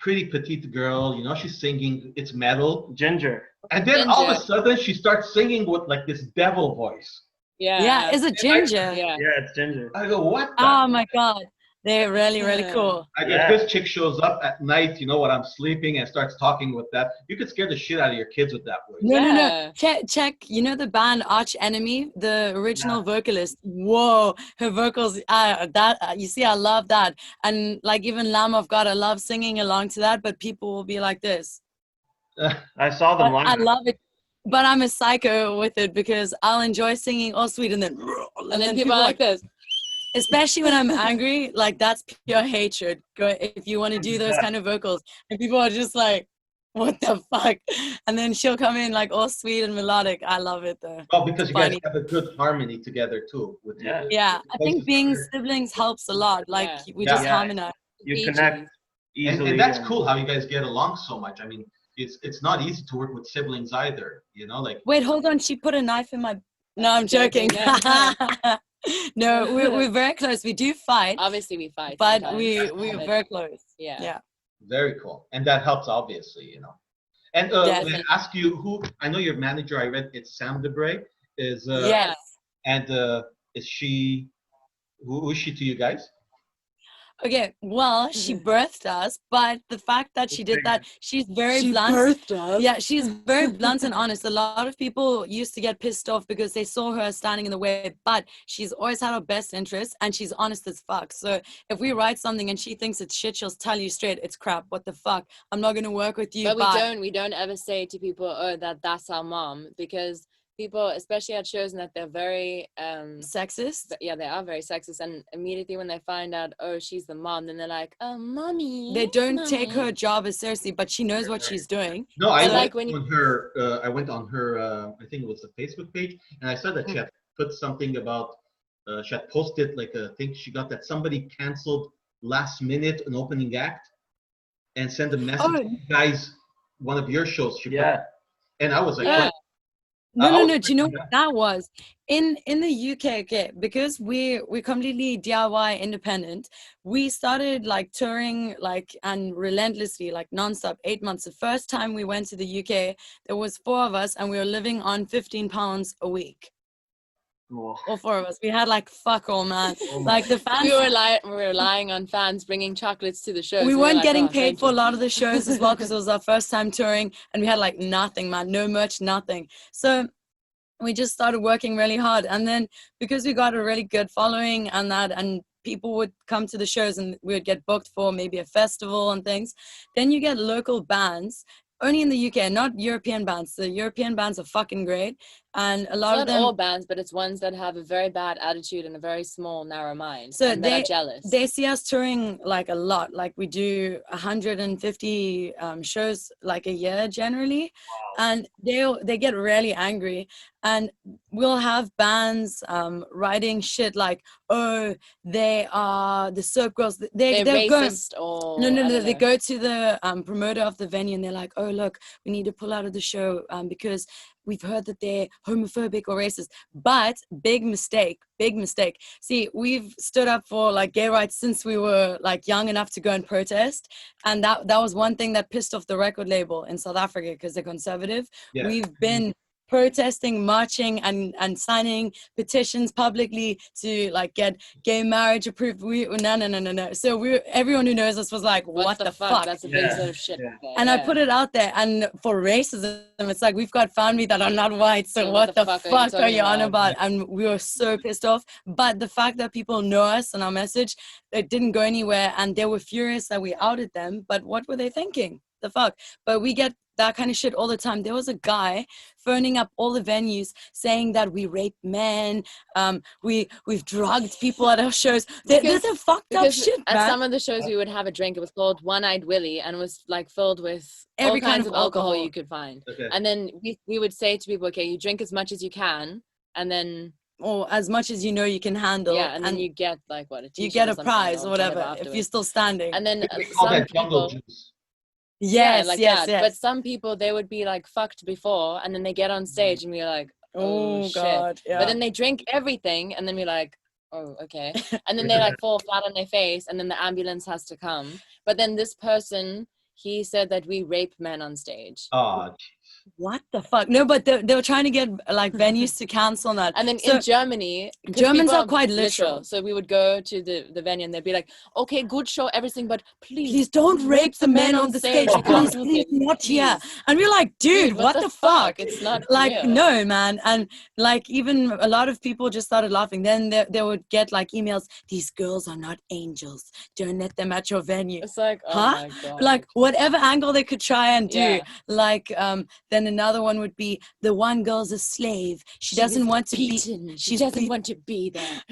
pretty petite girl, you know, she's singing, it's metal. Ginger. And then all of a sudden she starts singing with like this devil voice. Yeah, is it Ginger? Yeah, it's Ginger. I go, what the? Oh my God. They're really, really cool. This chick shows up at night, you know, when I'm sleeping, and starts talking with that. You could scare the shit out of your kids with that voice. No. Check. You know the band Arch Enemy, the original vocalist. Whoa, her vocals. You see, I love that. And like even Lamb of God, I love singing along to that. But people will be like this. I saw them live. I love it. But I'm a psycho with it, because I'll enjoy singing all sweet and then people are like this. Especially when I'm angry, like that's pure hatred. If you want to do those kind of vocals, and people are just like, what the fuck? And then she'll come in like all sweet and melodic. I love it though. Well, because you guys have a good harmony together too. I think being siblings helps a lot. Like we just harmonize. You connect easily. And that's cool how you guys get along so much. I mean, it's not easy to work with siblings either, you know, like. Wait, hold on. She put a knife in my. No, I'm joking. No, we're very close. We do fight. Obviously, we fight. But we're very close. Yeah. Very cool. And that helps, obviously, you know. And may I ask you who, I know your manager, I read it's Sam Debray. Yes. And is she, who is she to you guys? Okay, well, she birthed us, but the fact that she did that, she's very blunt. Birthed us. Yeah, she's very blunt and honest. A lot of people used to get pissed off because they saw her standing in the way, but she's always had our best interests and she's honest as fuck. So if we write something and she thinks it's shit, she'll tell you straight, it's crap. What the fuck? I'm not gonna work with you. But we don't ever say to people, oh, that's our mom, because people, especially at shows, and that they're very sexist. Yeah, they are very sexist, and immediately when they find out, oh, she's the mom, then they're like, oh, mommy. They don't take her job as seriously, but she knows what she's doing. No, I went on her I think it was the Facebook page, and I saw that she had put something about she had posted like a thing she got that somebody canceled last minute an opening act and sent a message to you guys, one of your shows. And I was like, what? No. Do you know what that was? In the UK, okay, because we're completely DIY independent, we started like touring like and relentlessly, like nonstop, 8 months. The first time we went to the UK, there was 4 of us and we were living on £15 a week. All 4 of us. We had like fuck all, man. Like the fans. We were relying on fans bringing chocolates to the shows. We weren't getting paid for a lot of the shows as well because it was our first time touring and we had like nothing, man. No merch, nothing. So we just started working really hard. And then because we got a really good following and people would come to the shows and we would get booked for maybe a festival and things, then you get local bands. Only in the UK, not European bands. The European bands are fucking great. And a lot of them... Not all bands, but it's ones that have a very bad attitude and a very small, narrow mind. So and they're jealous. They see us touring like a lot. Like we do 150 shows like a year generally. Wow. And they get really angry. And we'll have bands writing shit like, oh, they are the SoapGirls. They're racist or... No. They go to the promoter of the venue and they're like, oh, look, we need to pull out of the show because we've heard that they're homophobic or racist. But big mistake. See, we've stood up for like gay rights since we were like young enough to go and protest. And that was one thing that pissed off the record label in South Africa because they're conservative. Yeah. We've been protesting, marching, and signing petitions publicly to like get gay marriage approved. No. So everyone who knows us was like, what the fuck? That's a big sort of shit. Yeah. And I put it out there, and for racism, it's like, we've got family that are not white, so what the fuck are you on about? And we were so pissed off. But the fact that people know us and our message, it didn't go anywhere, and they were furious that we outed them. But what were they thinking? The fuck? But we get that kind of shit all the time. There was a guy phoning up all the venues saying that we rape men, we've drugged people at our shows. There's a fucked up shit, man. At some of the shows we would have a drink. It was called One-Eyed Willy and was like filled with every kind of alcohol you could find. Okay. And then we would say to people, okay, you drink as much as you can, and then or as much as you know you can handle. Yeah, and then you get like what, you get a prize or whatever if you're still standing. And then some people, yes. But some people, they would be like fucked before, and then they get on stage and we're like, oh shit. God, yeah. But then they drink everything, and then we're like, oh, okay. And then they like fall flat on their face, and then the ambulance has to come. But then this person, he said that we rape men on stage. Oh, what the fuck? No, but they were trying to get like venues to cancel that. And then in Germany, Germans are quite literal. So we would go to the venue and they'd be like, okay, good show, everything, but please don't rape the men on the stage. Please not here. And we're like, dude, what the fuck? It's not like real. No, man. And like even a lot of people just started laughing. Then they would get like emails, these girls are not angels, don't let them at your venue. It's like, oh my God. Like whatever angle they could try and do. Like then another one would be, the one girl's a slave. She doesn't want to be. She doesn't want to be there.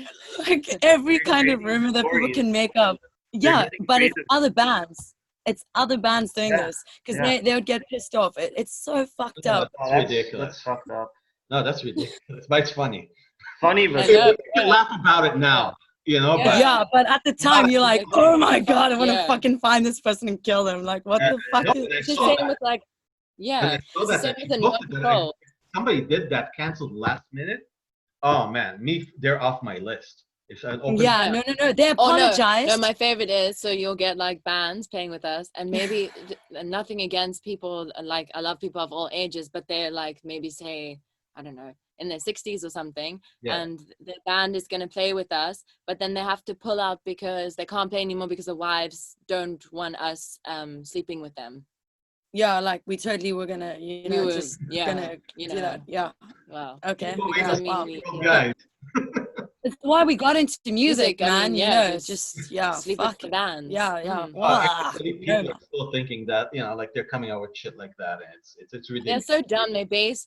Like every kind of rumor that people can make up. Yeah, but it's other bands. It's other bands doing this because they would get pissed off. It's so fucked up. That's ridiculous. That's fucked up. No, that's ridiculous. But it's funny. Funny, but you can laugh about it now. You know, but at the time you're like, oh my God, I want to fucking find this person and kill them. Like, what the fuck is the same with like, somebody did that, canceled last minute. Oh man, they're off my list. No, they apologized. No, my favorite is, so you'll get like bands playing with us, and maybe nothing against people, like I love people of all ages, but they're like maybe say, I don't know, in their 60s or something, Yeah. and the band is going to play with us, but then they have to pull out because they can't play anymore because the wives don't want us sleeping with them. Yeah, like we totally were gonna, you know, gonna you do know. that. Yeah. Wow. Okay. Because I Wow. mean, Guys. It's why we got into music, I man. mean, you know, just sleep fuck with the bands. Yeah, yeah. Actually, people are still thinking that, you know, like they're coming out with shit like that, and it's ridiculous. They're so dumb. They base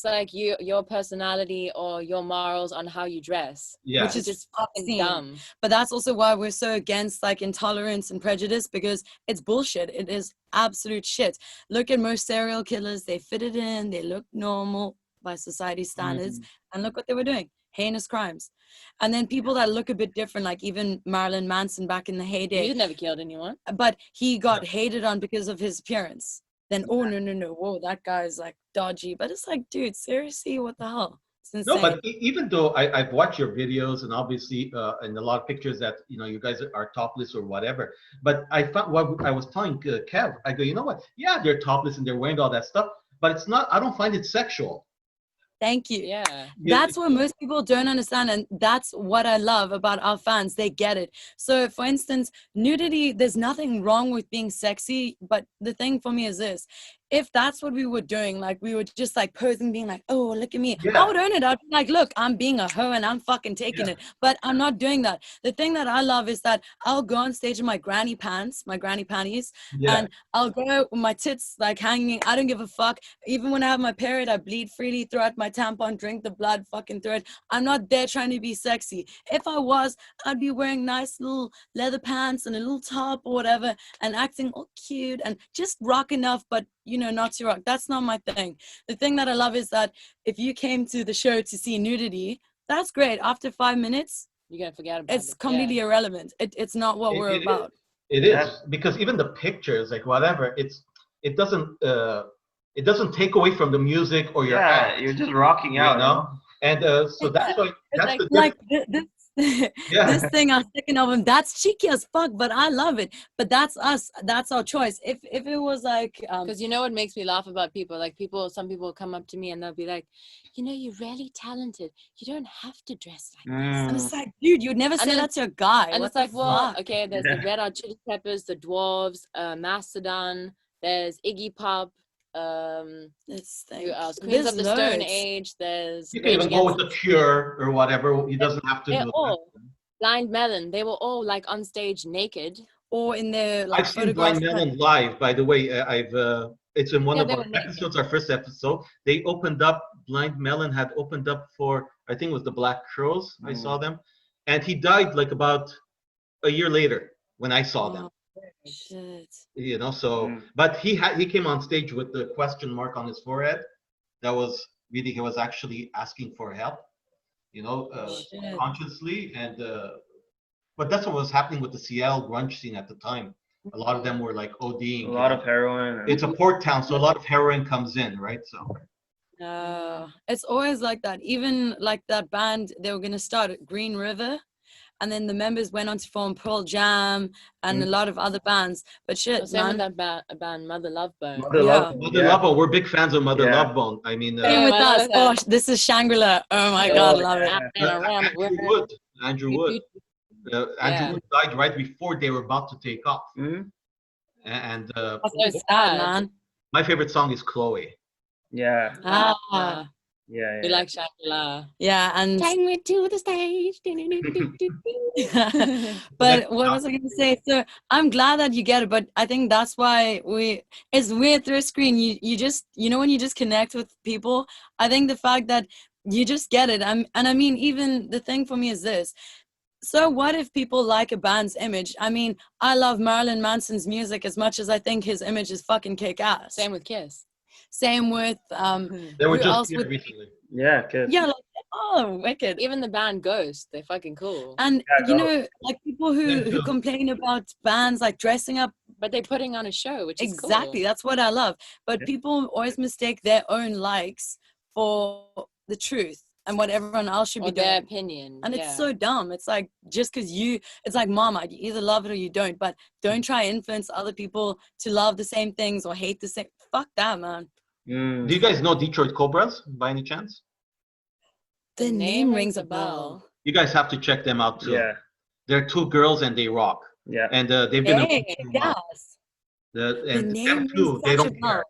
like your personality or your morals on how you dress. Yeah. Which is just fucking dumb. But that's also why we're so against like intolerance and prejudice, because it's bullshit. It is absolute shit. Look at most serial killers. They fit it in. They look normal by society standards. And look what they were doing. Heinous crimes. And then people that look a bit different, like even Marilyn Manson back in the heyday. He's never killed anyone. But he got hated on because of his appearance. Then, oh, no. Whoa, that guy's like dodgy. But it's like, dude, seriously, what the hell? It's insane. No, but even though I've watched your videos and obviously and a lot of pictures that, you know, you guys are topless or whatever, but I found what I was telling Kev, I go, you know what? Yeah, they're topless and they're wearing all that stuff, but it's not, I don't find it sexual. Thank you. Yeah. That's what most people don't understand. And that's what I love about our fans. They get it. So for instance, nudity, there's nothing wrong with being sexy. But the thing for me is this. If that's what we were doing, like we were just like posing, being like, oh, look at me. Yeah. I would own it. I'd be like, look, I'm being a hoe and I'm fucking taking it. But I'm not doing that. The thing that I love is that I'll go on stage in my granny pants, my granny panties, and I'll go with my tits like hanging. I don't give a fuck. Even when I have my period, I bleed freely, throw out my tampon, drink the blood, fucking throw it. I'm not there trying to be sexy. If I was, I'd be wearing nice little leather pants and a little top or whatever and acting all cute and just rock enough, but you know, not to rock. That's not my thing. The thing that I love is that if you came to the show to see nudity, that's great. After 5 minutes, you're gonna forget about it. It's completely irrelevant. It's not what we're about. It is, because even the pictures, like whatever, it doesn't take away from the music or your act. You're just rocking out, you know. And so that's why that's like this thing I'm thinking of him, that's cheeky as fuck, but I love it. But that's us, that's our choice. If it was like because you know what makes me laugh about people, like some people come up to me and they'll be like, you know, you're really talented, you don't have to dress like this. And it's like, dude, you'd never say that to a guy. And it's like, well, okay, there's the Red Hot Chili Peppers, the Dwarves, Mastodon, there's Iggy Pop, who else? Queens of the Stone Age. There's you can even go with the Cure or whatever. He doesn't have to do that. Blind Melon. They were all like on stage naked or in their. Like, I've seen Blind Melon live, by the way. It's in one of our episodes, our first episode. They opened up. Blind Melon had opened up for, I think it was the Black Crowes. I saw them, and he died like about a year later when I saw them. Shit. You know, so but he came on stage with the question mark on his forehead. That was really, he was actually asking for help, you know, consciously. And but that's what was happening with the Seattle grunge scene at the time. A lot of them were like ODing. A lot of heroin. It's a port town, so a lot of heroin comes in, right? So it's always like that. Even like that band, they were gonna start at Green River. And then the members went on to form Pearl Jam and a lot of other bands. But shit, same with that band, Mother Love Bone. Mother Love Bone. We're big fans of Mother Love Bone. I mean, same with us. Oh, this is Shangri-La. Oh my God, love it. Andrew Wood. Andrew Wood died right before they were about to take off. And that's so sad, man. My favorite song is Chloe. Yeah. We like Shangri-La. Yeah, and take me to the stage. But what was I going to say? So I'm glad that you get it, but I think that's why it's weird through a screen. You just, you know, when you just connect with people, I think the fact that you just get it. And I mean, even the thing for me is this. So what if people like a band's image? I mean, I love Marilyn Manson's music as much as I think his image is fucking kick-ass. Same with Kiss. Same with they were just here recently. Kids. Yeah, like, oh, wicked. Even the band Ghost, they're fucking cool. And you know, like people who complain about bands like dressing up, but they're putting on a show, which is exactly cool. That's what I love. But people always mistake their own likes for the truth and what everyone else should be doing. Their opinion. And it's so dumb. It's like, just because it's like, Mama, you either love it or you don't, but don't try to influence other people to love the same things or hate the same. Fuck that, man. Do you guys know Detroit Cobras by any chance? The name rings a bell. You guys have to check them out too. Yeah. They're two girls and they rock. Yeah. And they've been Yes. the name them too, they don't care.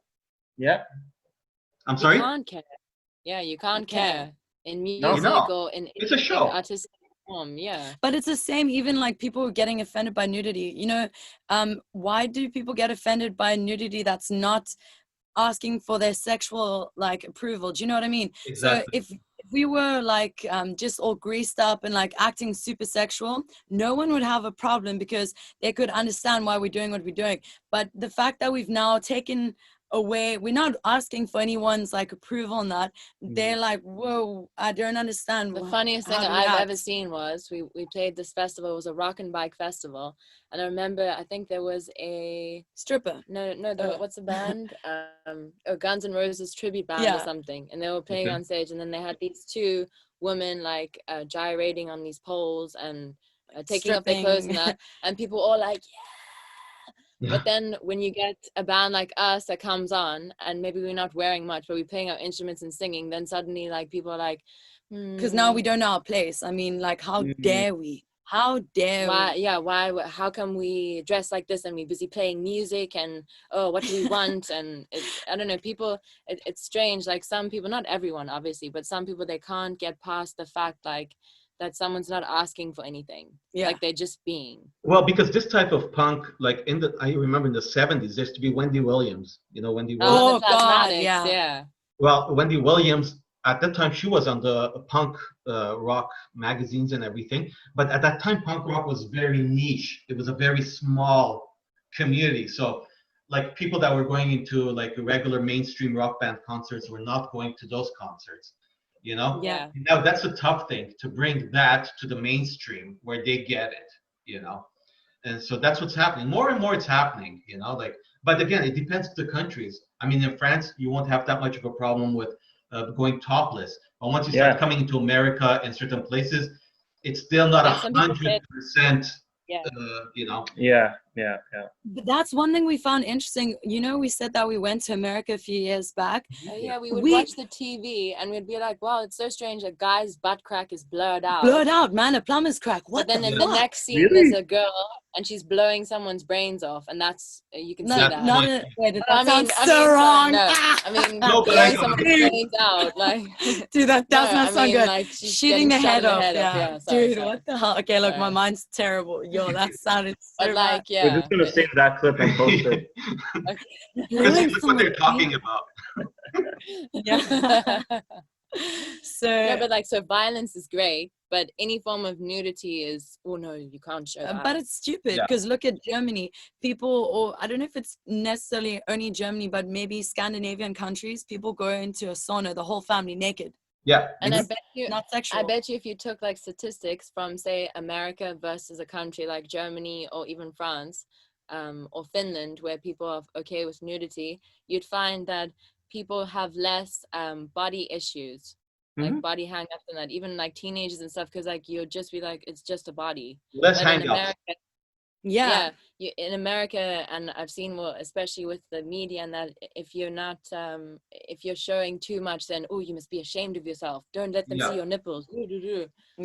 Yeah. I'm sorry? You can't care. Yeah, you can't care in music or in it's a show. Artistic form, yeah. But it's the same, even like people getting offended by nudity. You know, why do people get offended by nudity that's not asking for their sexual like approval? Do you know what I mean? Exactly. So if we were like just all greased up and like acting super sexual, no one would have a problem because they could understand why we're doing what we're doing. But the fact that we've now taken away, we're not asking for anyone's like approval on that. They're like, whoa, I don't understand. The funniest thing I've ever seen was we played this festival. It was a rock and bike festival, and I remember I think there was a stripper. What's the band? Guns N' Roses tribute band or something, and they were playing on stage, and then they had these two women like gyrating on these poles and taking off their clothes and that, and people all like, yeah. But then when you get a band like us that comes on, and maybe we're not wearing much, but we're playing our instruments and singing, then suddenly like people are like, because now we don't know our place. I mean, like, how dare we? How dare we? Yeah, why? How come we dress like this and we busy playing music and what do we want? And I don't know, people. It's strange. Like some people, not everyone, obviously, but some people they can't get past the fact like that someone's not asking for anything. Like they're just being. Well, because this type of punk, like I remember in the 70s, there used to be Wendy Williams. You know Wendy Williams? Oh God, yeah. Well, Wendy Williams, at that time, she was on the punk rock magazines and everything. But at that time, punk rock was very niche. It was a very small community. So like people that were going into like regular mainstream rock band concerts were not going to those concerts. You know? Yeah. Now that's a tough thing to bring that to the mainstream where they get it, you know? And so that's what's happening. More and more it's happening, you know? Like, but again, it depends on the countries. I mean, in France, you won't have that much of a problem with going topless. But once you start coming into America and certain places, it's still not 100%, you know? Yeah. But that's one thing we found interesting. You know, we said that we went to America a few years back. We would watch the TV and we'd be like, wow, it's so strange. A guy's butt crack is blurred out. Blurred out, man, a plumber's crack. What? But then in the next scene, there's a girl and she's blowing someone's brains off, and that's you can see that. That sounds so wrong. Blowing someone's brains out, like. Dude, that does not sound good. Like, shooting the head off. Dude, what the hell? Okay, look, my mind's terrible. Yo, that sounded so bad. We're just gonna save that clip and post it. Because this is what they're talking about. So violence is great, but any form of nudity is no, you can't show that. But it's stupid because look at Germany. People, or I don't know if it's necessarily only Germany, but maybe Scandinavian countries, people go into a sauna, the whole family naked. Yeah. And I bet you, not sexual. I bet you if you took like statistics from say America versus a country like Germany or even France or Finland, where people are okay with nudity, you'd find that people have less body issues, like body hang-ups and that, even like teenagers and stuff, because like you'll just be like, it's just a body. Less hang-ups. In America, and I've seen especially with the media, and that if you're not if you're showing too much, then you must be ashamed of yourself, don't let them see your nipples. And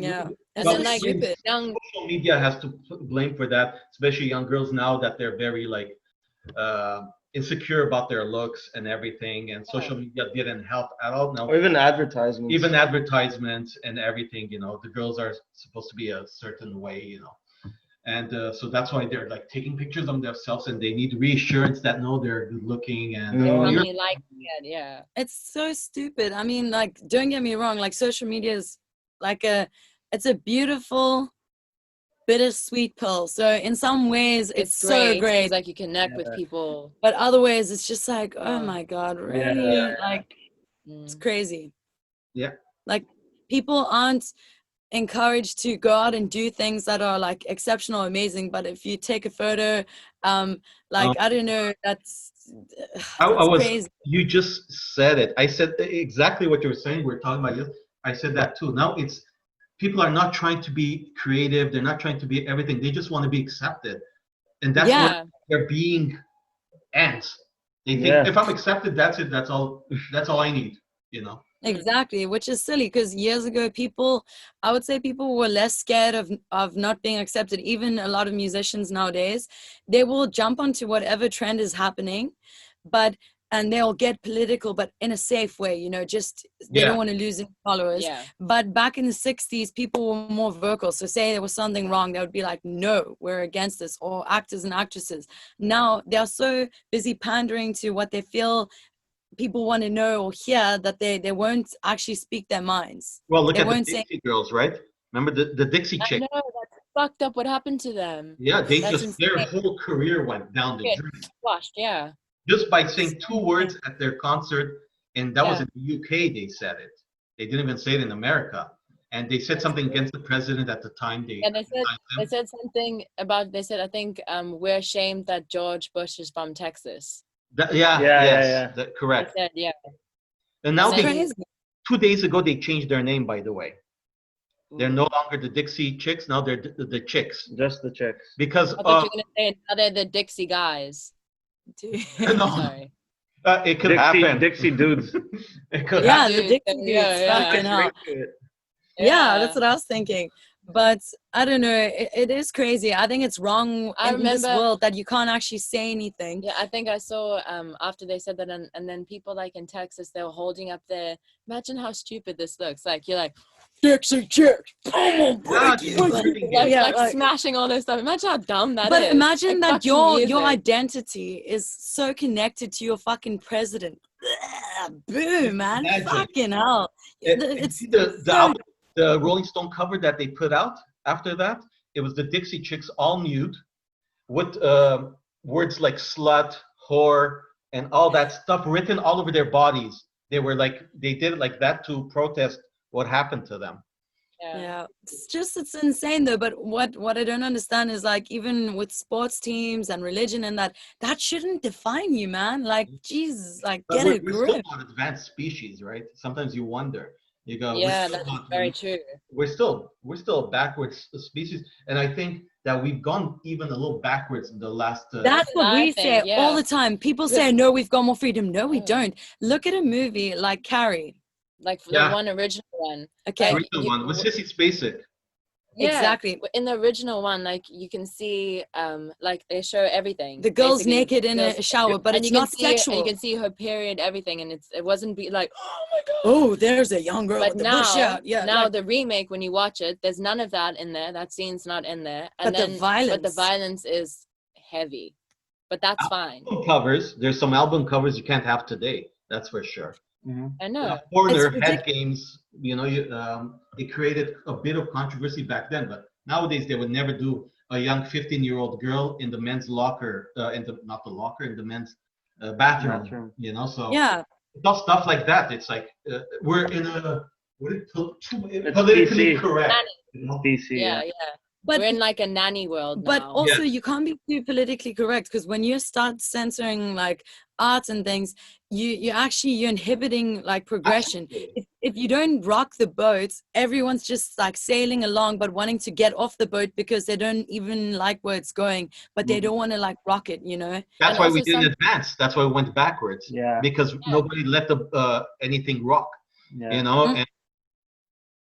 then like young social media has to blame for that, especially young girls now that they're very like insecure about their looks and everything, and social media didn't help at all. No, or even advertisements and everything, you know, the girls are supposed to be a certain way, you know. And so that's why they're like taking pictures of themselves, and they need reassurance that no, they're good looking and it's so stupid. I mean, like, don't get me wrong, like social media is like it's a beautiful bittersweet pill. So in some ways it's so great, like you connect with people, but other ways it's just like, oh my god, really? Like it's crazy. Like people aren't encouraged to go out and do things that are like exceptional, amazing, but if you take a photo, I don't know, that's crazy. You just said it. I said exactly what you were saying. We're talking about this. I said that too. Now it's people are not trying to be creative. They're not trying to be everything. They just want to be accepted, and that's what their being ends. They think if I'm accepted, that's it. That's all I need. You know. Exactly, which is silly because years ago I would say people were less scared of not being accepted. Even a lot of musicians nowadays, they will jump onto whatever trend is happening, but and they'll get political, but in a safe way, just they don't want to lose any followers. Yeah. But back in the 60s, people were more vocal. So say there was something wrong, they would be like, no, we're against this, or actors and actresses. Now they are so busy pandering to what they feel people want to know or hear that they won't actually speak their minds. Well, look they at the won't Dixie Girls, right? Remember the Dixie I chick? know, that's fucked up what happened to them. Yeah, they That's just their insane. whole career went down the drain Squashed, yeah. just by saying 2 words at their concert, and that was in the UK. They said it. They didn't even say it in America, and they said something against the president at the time. They said something about. They said, I think we're ashamed that George Bush is from Texas. Correct. They said, yeah. And now it's crazy. 2 days ago they changed their name, by the way. They're no longer the Dixie Chicks. Now they're the Chicks. Just the Chicks. Because I thought you were gonna say now they're the Dixie Guys. No. Sorry. It could happen. Dixie dudes. It could Yeah, happen. the Dixie dudes. Fucking hell. Yeah, that's what I was thinking. But I don't know. It is crazy. I think it's wrong in this world that you can't actually say anything. Yeah, I think I saw after they said that, and then people like in Texas, they were holding up their. Imagine how stupid this looks. Like you're like, Dixie Chicks, like smashing all this stuff. Imagine how dumb that is. But imagine like, that your identity is so connected to your fucking president. Boom, man. Imagine. Fucking hell. It's the Rolling Stone cover that they put out after that. It was the Dixie Chicks all nude with words like slut, whore, and all that stuff written all over their bodies. They did it like that to protest what happened to them. Yeah, it's insane though. But what I don't understand is like even with sports teams and religion and that shouldn't define you, man. Like Jesus, like get a grip. We're still not advanced species, right? Sometimes you wonder. You go, yeah, that's very true. We're still a backwards species, and I think that we've gone even a little backwards in the last. That's what we say all the time. People say, "No, we've got more freedom." No, we don't. Look at a movie like Carrie. Like the one original one. Okay. Original one with Sissy Spacek. Yeah, exactly. In the original one, like you can see, like they show everything. The girl's naked in a shower, but it's not sexual. And you can see her period, everything, and it wasn't like, oh my god. Oh, there's a young girl with the bush out. Yeah. Now the remake, when you watch it, there's none of that in there. That scene's not in there. And but the violence is heavy, but that's fine. Covers. There's some album covers you can't have today. That's for sure. Mm-hmm. I know. Foreigner head games, it created a bit of controversy back then, but nowadays they would never do a young 15-year-old girl in the men's locker, in the men's bathroom. So yeah, it's all stuff like that. It's like we're in a politically correct. DC, yeah. But we're in like a nanny world now. But also you can't be too politically correct, because when you start censoring like art and things, you're inhibiting like progression. If you don't rock the boat, everyone's just like sailing along but wanting to get off the boat because they don't even like where it's going, but they don't want to like rock it, That's why we didn't advance. That's why we went backwards. Yeah. Because nobody let anything rock. Yeah.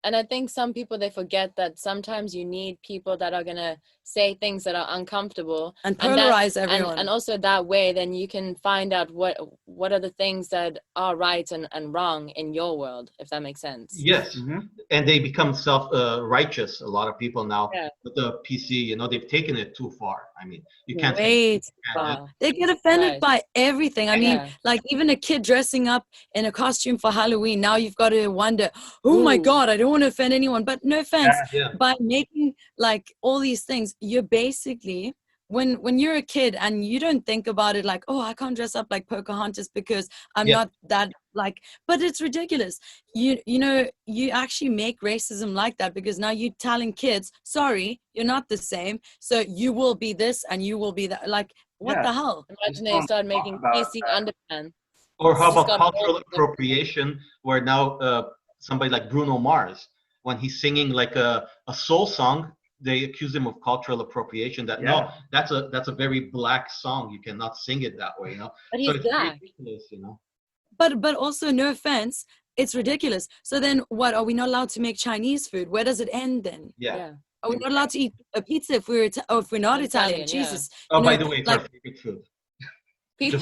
And I think some people, they forget that sometimes you need people that are going to say things that are uncomfortable. And polarize everyone. And also that way, then you can find out what are the things that are right and wrong in your world, if that makes sense. Yes. Mm-hmm. And they become self-righteous, a lot people now, with the PC, they've taken it too far. I mean, you can't say they get offended by everything. I mean, like even a kid dressing up in a costume for Halloween, now you've got to wonder, my God, I don't want to offend anyone. But no offense, by making like all these things, you're basically, when you're a kid and you don't think about it like, I can't dress up like Pocahontas because I'm not that like, but it's ridiculous. You actually make racism like that, because now you're telling kids, sorry, you're not the same, so you will be this and you will be that. Like, what the hell? Imagine they start making PC underpants. Or how about cultural appropriation, where now somebody like Bruno Mars, when he's singing like a soul song, they accuse him of cultural appropriation. No, that's a very black song. You cannot sing it that way, But he's black. But also, no offense, it's ridiculous. So then what, are we not allowed to make Chinese food? Where does it end then? Yeah. Are we not allowed to eat a pizza if we're if we're not Italian? Jesus. Oh, by the way, it's our favorite food. Pizza.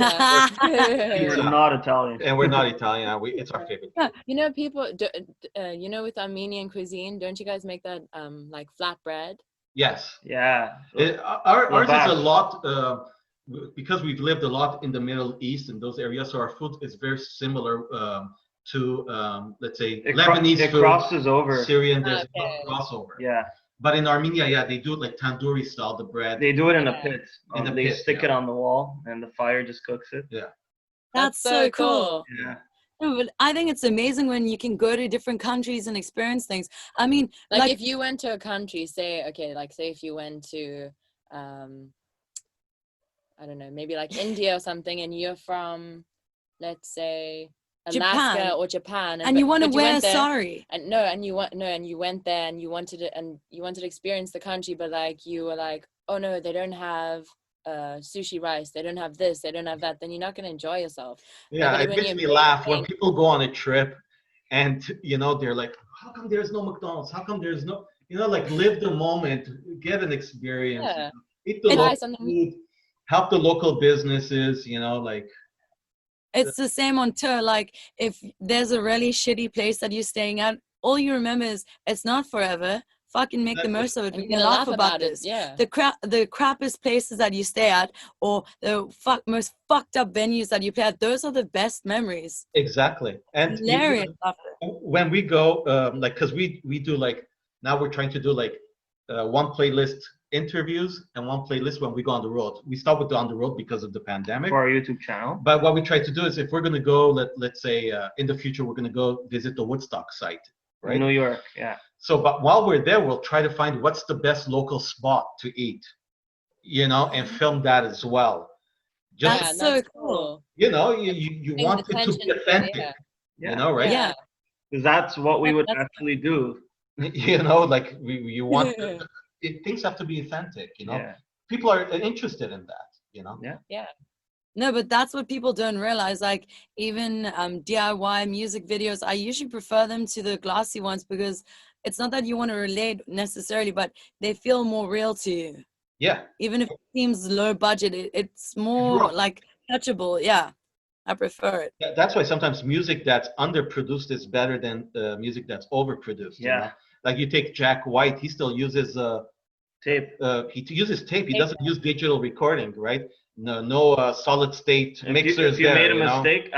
We're not Italian. And we're not Italian. It's our favorite food. You know, people, you know, with Armenian cuisine, don't you guys make that like flatbread? Yes. Yeah. Ours is a lot, because we've lived a lot in the Middle East and those areas, so our food is very similar to, let's say, Lebanese food. It crosses over. Syrian, there's a crossover. Yeah. But in Armenia, they do it like tandoori style, the bread. They do it in a pit. They stick it on the wall, and the fire just cooks it. Yeah. That's so cool. Yeah. No, but I think it's amazing when you can go to different countries and experience things. I mean, like if you went to a country, say if you went to, I don't know, maybe like India or something, and you're from, let's say, Alaska or Japan, and you want to wear a sari, and you went there and you wanted to experience the country, but like you were like, oh no, they don't have sushi rice, they don't have this, they don't have that, then you're not going to enjoy yourself. Yeah, it makes me laugh when people go on a trip and they're like, how come there's no McDonald's, how come there's no, like, live the moment, get an experience, eat the local food, help the local businesses, like. It's the same on tour. Like if there's a really shitty place that you're staying at, all you remember is it's not forever. Fucking make the most of it. We can laugh about this. Yeah. The crappiest places that you stay at, or the most fucked up venues that you play at, those are the best memories. Exactly. And hilarious. When we go, like, because we do like, now we're trying to do like one playlist interviews and one playlist when we go on the road. We start with the on the road because of the pandemic. For our YouTube channel. But what we try to do is, if we're going to go, let's say in the future, we're going to go visit the Woodstock site, right? New York, yeah. So, but while we're there, we'll try to find what's the best local spot to eat, and film that as well. That's so cool. You want it to be authentic, right? Yeah. Because that's what we would actually do. Like you want things have to be authentic, people are interested in that, Yeah. No, but that's what people don't realize. Like even DIY music videos, I usually prefer them to the glossy ones because it's not that you want to relate necessarily, but they feel more real to you. Yeah. Even if it seems low budget, it's more like touchable. Yeah. I prefer it. That's why sometimes music that's underproduced is better than music that's overproduced. Yeah. Like you take Jack White, he still uses tape. He uses tape. He doesn't use digital recording, right? No solid state mixers. If you made a mistake,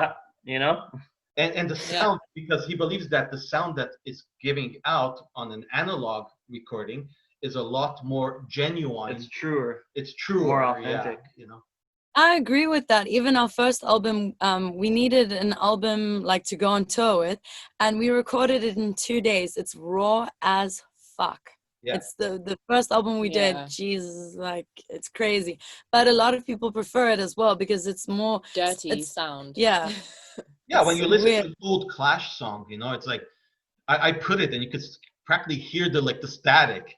And the sound, because he believes that the sound that is giving out on an analog recording is a lot more genuine. It's truer. It's truer. More authentic. I agree with that. Even our first album, we needed an album like to go on tour with, and we recorded it in 2 days. It's raw as fuck. Yeah. It's the first album we did. Jesus, like it's crazy. But a lot of people prefer it as well because it's more dirty sound. Yeah. Yeah, when you listen to an old Clash song, it's like I put it and you could practically hear the static.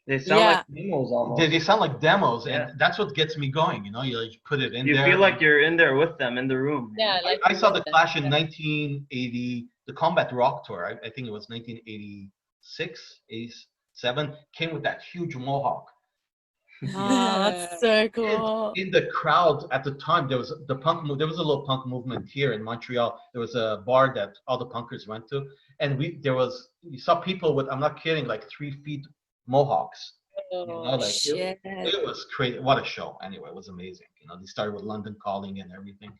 They sound like demos almost. They sound like demos, and that's what gets me going. You put it in there. You feel like you're in there with them in the room. Yeah, I saw the Clash in 1980, the Combat Rock Tour. I think it was 1986, 87. Came with that huge mohawk. Oh, that's so cool. In the crowd at the time, there was the punk. There was a little punk movement here in Montreal. There was a bar that all the punkers went to, and you saw people with, I'm not kidding, like 3 feet mohawks. Shit. It was crazy. What a show. Anyway, it was amazing. They started with London Calling and everything.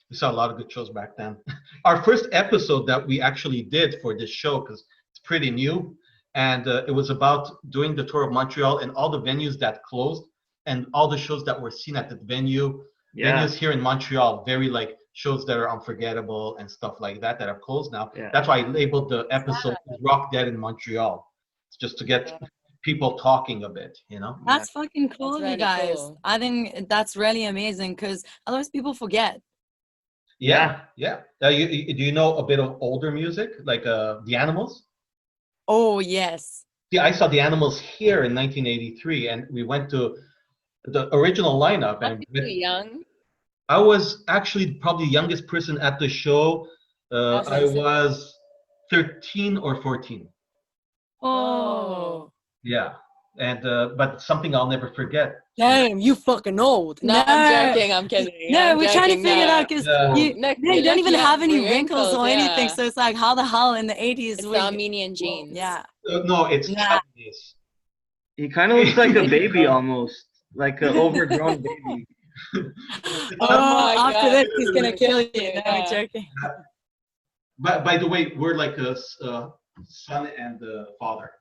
We saw a lot of good shows back then. Our first episode that we actually did for this show, because it's pretty new, and it was about doing the tour of Montreal and all the venues that closed and all the shows that were seen at the venues here in Montreal, very like shows that are unforgettable and stuff like that have closed now. That's why I labeled the episode Rock Dead in Montreal. It's just to get people talking a bit, That's fucking cool, really, you guys. Cool. I think that's really amazing because otherwise people forget. Yeah. Do you know a bit of older music, like The Animals? Oh, yes. Yeah, I saw The Animals here in 1983, and we went to the original lineup. And you young? I was actually probably the youngest person at the show. I was 13 or 14. Oh. Yeah. And but something I'll never forget. Damn, you fucking old. No, I'm joking. I'm kidding. No, I'm we're trying to joking, figure it out because you don't even have any wrinkles or anything. So it's like, how the hell in the 80s? It's the Armenian genes. Yeah. No, it's Chinese. He kind of looks like a baby almost, like an overgrown baby. After this, he's gonna kill you. No, I'm joking. But by the way, we're like a son and father.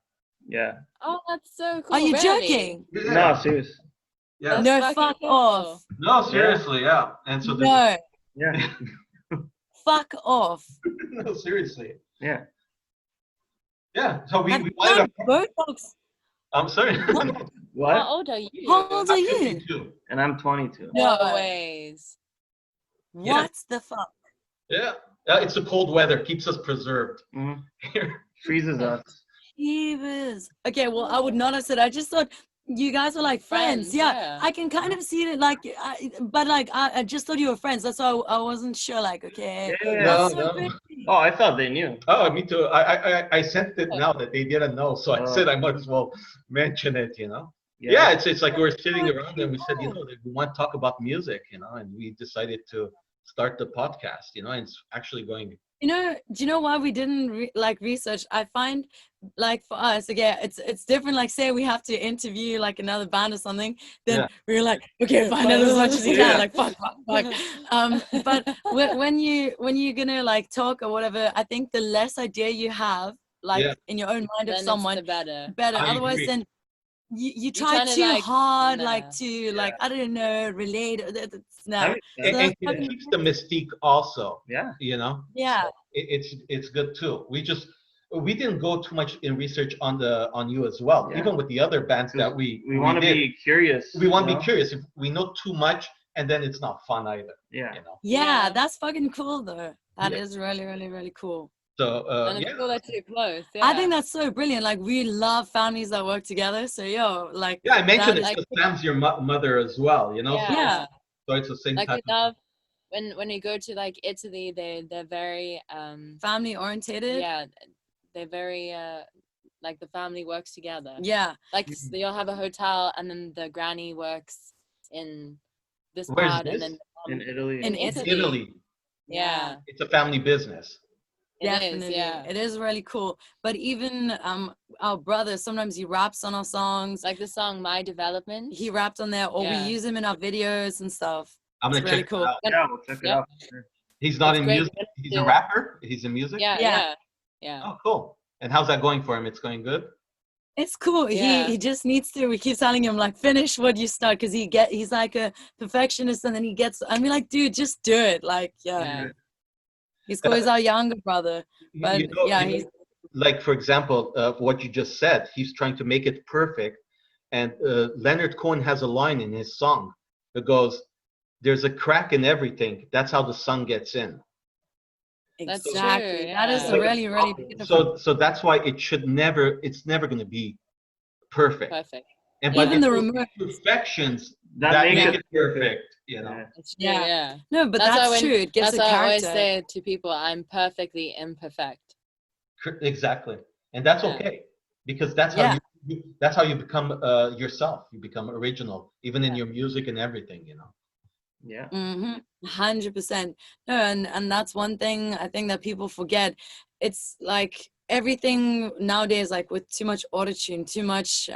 Yeah. Oh, that's so cool. Are you really? joking? Yeah. No, serious. Yeah. No, That's fuck cool. off. No, seriously, yeah. And so No, Yeah. fuck off. no, seriously. Yeah. Yeah. So we Have wanted you done Botox? I'm sorry. What? How old are you? How old are I'm you? 52. And I'm 22. No ways. What the fuck? Yeah. It's the cold weather keeps us preserved. Mhm. Here. Freezes us. Jeebus. Okay, well, I would not have said. I just thought you guys were like friends. Yeah, I can kind of see it. Like, but like, I just thought you were friends. That's why I wasn't sure. Like, okay, Yeah. that's so No. crazy. Oh, I thought they knew. Oh, me too. I sent it now that they didn't know, so I said I might as well mention it. You know. Yeah, it's like we're sitting around and we said, you know, we want to talk about music, you know, and we decided to start the podcast, you know, and it's actually going. You know, do you know why we didn't research? I find like for us, again, it's different. Like say we have to interview like another band or something, then we're like, okay, find out as much as you can. Like fuck. But when you're gonna like talk or whatever, I think the less idea you have, like in your own mind of then someone, the better. Otherwise, agree. then you try too like, hard, nah. like to like I don't know, relate. No, And it keeps the mystique also. Yeah. You know. Yeah. So it's good too. We didn't go too much in research on you as well. Even with the other bands that we want to be curious. We want to be curious. If we know too much, and then it's not fun either. Yeah. You know. Yeah, that's fucking cool though. That is really, really, really cool. So and it's cool that you're close. Yeah. I think that's so brilliant. Like we love families that work together. So like I mentioned it because Sam's your mother as well. You know. Yeah. So it's the same like type we love when you go to like Italy, they're very family orientated. Yeah, they're very like the family works together. Yeah. Like you'll have a hotel and then the granny works in this Where's part this? and then In Italy. In Italy. Yeah. It's a family business. Definitely. It is really cool. But even our brother, sometimes he raps on our songs. Like the song My Development. He rapped on there, or we use him in our videos and stuff. I'm gonna check cool. it out. Yeah, we'll check it out. Sure. He's not in music. He's a rapper. He's in music. Yeah. Oh, cool. And how's that going for him? It's going good. It's cool. He just needs to. We keep telling him like finish what you start because he's like a perfectionist and then he gets. I mean like dude, just do it. Like he's our younger brother, but he's like for example, what you just said. He's trying to make it perfect, and Leonard Cohen has a line in his song that goes, "There's a crack in everything. That's how the sun gets in." Exactly. That's true, That is really, really beautiful. So that's why it's never going to be perfect. And but even the remote imperfections that make it perfect, you know. Yeah. No, but that's true. It gives that's a character. I always say to people, I'm perfectly imperfect. Exactly, and that's okay because that's how you become yourself. You become original, even in your music and everything, you know. Yeah. 100%. No, and that's one thing I think that people forget. It's like everything nowadays, like with too much autotune, too much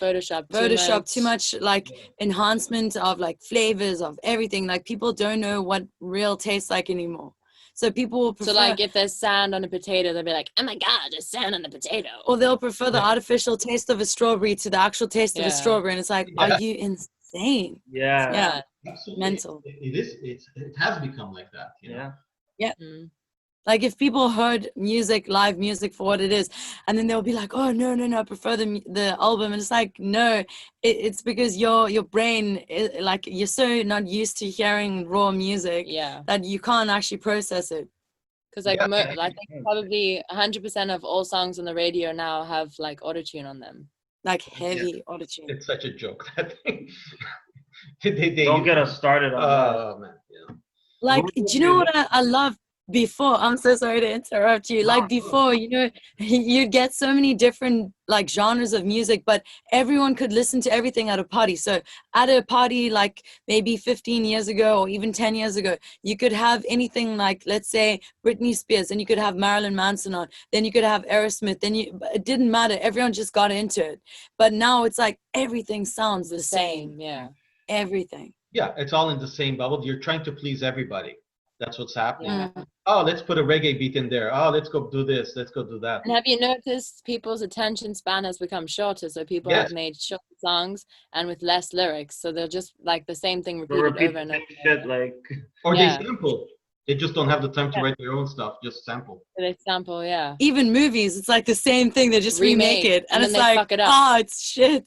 Photoshop, too much like enhancement of like flavors of everything. Like people don't know what real tastes like anymore. So people will prefer. So like if there's sand on a potato, they'll be like, oh my God, there's sand on a potato. Or they'll prefer the artificial taste of a strawberry to the actual taste of a strawberry. And it's like, are you insane? Yeah. Absolutely. Mental. It has become like that, you know? Yeah. Like if people heard live music for what it is, and then they'll be like, oh no, I prefer the album. And it's like, no, it's because your brain like you're so not used to hearing raw music that you can't actually process it. Because like I think probably 100% of all songs on the radio now have like autotune on them. Like heavy autotune. It's such a joke, that thing. Don't get us started on that. Man, Like, do you know what I love? before, I'm so sorry to interrupt you. Like before, you know, you'd get so many different like genres of music, but everyone could listen to everything at a party. So at a party, like maybe 15 years ago or even 10 years ago, you could have anything like, let's say, Britney Spears, and you could have Marilyn Manson on, then you could have Aerosmith, then it didn't matter. Everyone just got into it. But now it's like everything sounds the same. Yeah. Everything. Yeah, it's all in the same bubble. You're trying to please everybody. That's what's happening. Yeah. Oh, let's put a reggae beat in there. Oh, let's go do this. Let's go do that. And have you noticed people's attention span has become shorter? So people have made short songs and with less lyrics. So they're just like the same thing repeated over and over. Shit, like... Or they sample. They just don't have the time to write their own stuff. Just sample. They sample, yeah. Even movies, it's like the same thing. They just remake it, and it's like, it's shit.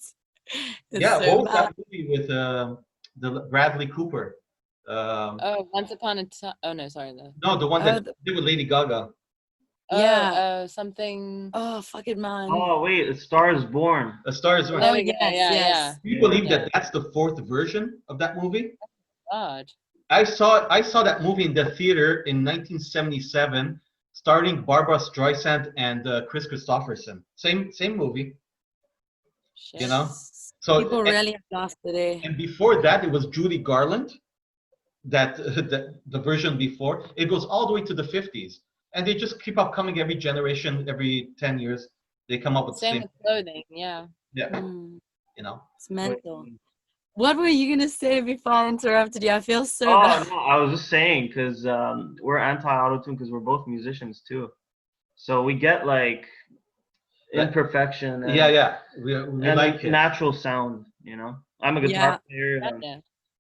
What was that movie with the Bradley Cooper? Once Upon a Time. Oh no, sorry. No, the one that did with Lady Gaga. Something. Oh, fuck it, man. Oh wait, A Star Is Born. A Star Is Born. Oh yes. Do you believe that that's the 4th version of that movie? God. I saw that movie in the theater in 1977, starring Barbara Streisand and Chris Christopherson. Same movie. Shit. You know. So people really have lost today. And before that, it was Judy Garland. That the version before, it goes all the way to the 50s, and they just keep up coming every generation, every 10 years they come up with same with clothing. Yeah You know, it's mental. What were you gonna say before I interrupted you? I feel so bad. No, I was just saying because we're anti-auto-tune because we're both musicians too, so we get like imperfection and, we like natural sound, you know. I'm a guitar player.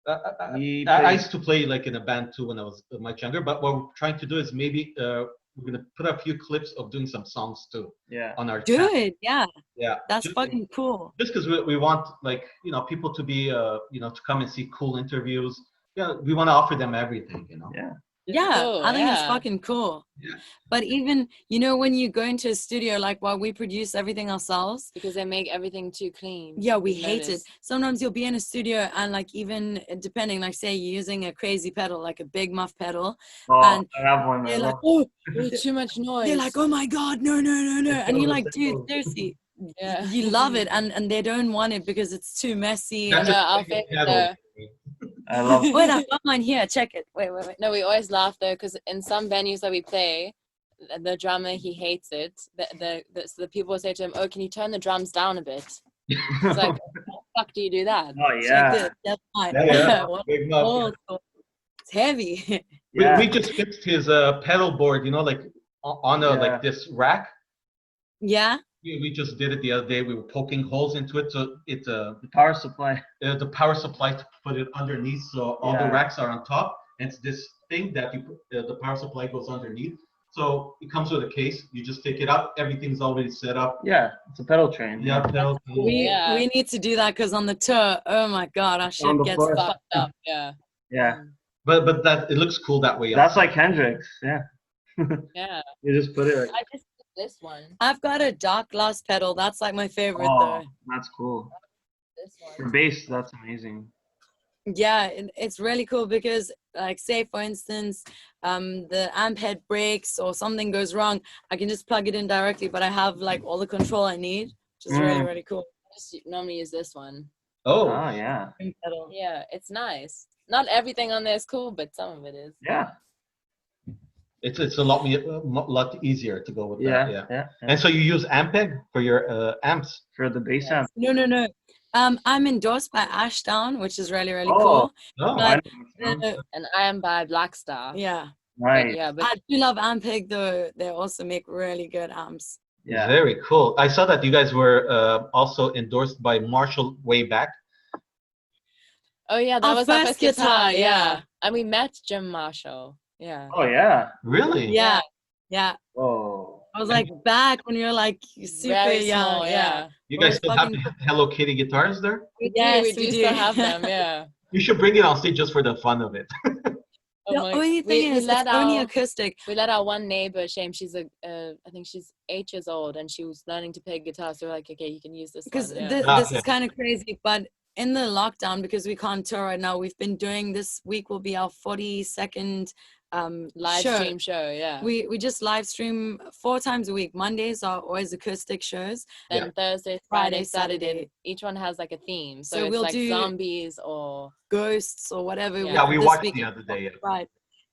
I used to play like in a band too when I was much younger, but what we're trying to do is maybe we're gonna put a few clips of doing some songs too on our channel. That's just, fucking cool. Just because we want, like, you know, people to be to come and see cool interviews. We want to offer them everything, you know. Cool. I think it's fucking cool. But even, you know, when you go into a studio, like while we produce everything ourselves, because they make everything too clean. We hate it. Sometimes you'll be in a studio and like, even depending, like say you're using a crazy pedal, like a big muff pedal, and I have one. They're like, too much noise. They're like, oh my god, no, and you're like, dude, seriously. You love it, and they don't want it because it's too messy. I love it. Wait, I've got mine here. Check it. Wait. No, we always laugh though, because in some venues that we play, the drummer, he hates it. So the people say to him, "Oh, can you turn the drums down a bit?" It's like, how the fuck do you do that? Oh yeah. Check it. That's fine. It's heavy. We just fixed his pedal board, you know, like on a like this rack. Yeah. We just did it the other day. We were poking holes into it, so it's the power supply. The power supply to put it underneath, so all the racks are on top. And it's this thing that you put, the power supply goes underneath. So it comes with a case. You just take it out. Everything's already set up. Yeah, it's a pedal train. Yeah, pedal. We need to do that because on the tour, oh my god, our shit gets fucked up. Yeah. But that it looks cool that way. That's like Hendrix. Yeah. Yeah. You just put it. Like, I just did this one. I've got a dark glass pedal. That's like my favorite though. That's cool. This one. For bass, that's amazing. Yeah, it's really cool because, like, say for instance, the amp head breaks or something goes wrong, I can just plug it in directly, but I have like all the control I need, which is really, really cool. I just normally use this one. Oh yeah. Yeah, it's nice. Not everything on there is cool, but some of it is. Yeah. It's a lot easier to go with that. Yeah. And so you use Ampeg for your amps? For the bass amp? No. I'm endorsed by Ashdown, which is really, really cool. And I am by Blackstar. Yeah. Right. But I do love Ampeg though. They also make really good amps. Yeah. Very cool. I saw that you guys were also endorsed by Marshall way back. Oh yeah, that was our first guitar. Yeah. And we met Jim Marshall. Yeah. Oh yeah. Really? Yeah. Oh. I was like back when you were like super very young. Small, yeah. You guys still have the Hello Kitty guitars there? We do still have them. Yeah. You should bring it on stage just for the fun of it. The only thing is, it's only acoustic. We let our one neighbor, Shame, she's I think she's 8 years old, and she was learning to play guitar. So we're like, okay, you can use this. Because this is kind of crazy, but in the lockdown, because we can't tour right now, we've been doing, this week will be our 42nd live stream show. Yeah, we just live stream 4 times a week. Mondays are always acoustic shows, then Thursday, Friday, Saturday, each one has like a theme, so it's we'll like do zombies or ghosts or whatever. Yeah, we watched the other day. Right.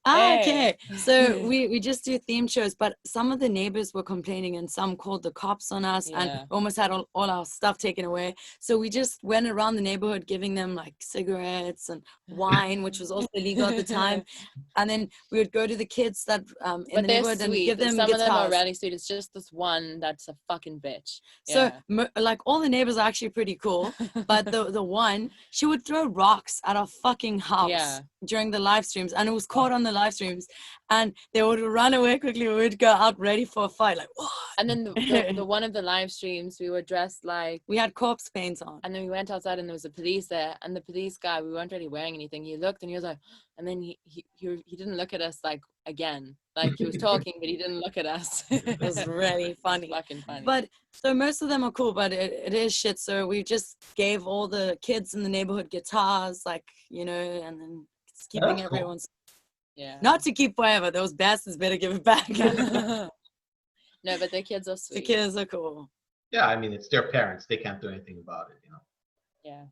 Okay, so we just do theme shows, but some of the neighbors were complaining and some called the cops on us and almost had all our stuff taken away. So we just went around the neighborhood giving them like cigarettes and wine, which was also illegal at the time. And then we would go to the kids that in the neighborhood and give them some guitars. of them are really sweet. It's just this one that's a fucking bitch. So like all the neighbors are actually pretty cool, but the one, she would throw rocks at our fucking house during the live streams, and it was caught on the live streams, and they would run away quickly. We would go out ready for a fight, like what? And then the one of the live streams, we were dressed like, we had corpse paints on, and then we went outside and there was a police there, and the police guy, we weren't really wearing anything. He looked and he was like, and then he didn't look at us like again, like he was talking but he didn't look at us. It was really funny. Fucking funny. But so most of them are cool, but it is shit. So we just gave all the kids in the neighborhood guitars, like, you know, and then it's keeping everyone's not to keep forever. Those bastards better give it back. No, but the kids are sweet. The kids are cool. Yeah, I mean, it's their parents. They can't do anything about it, you know. Yeah.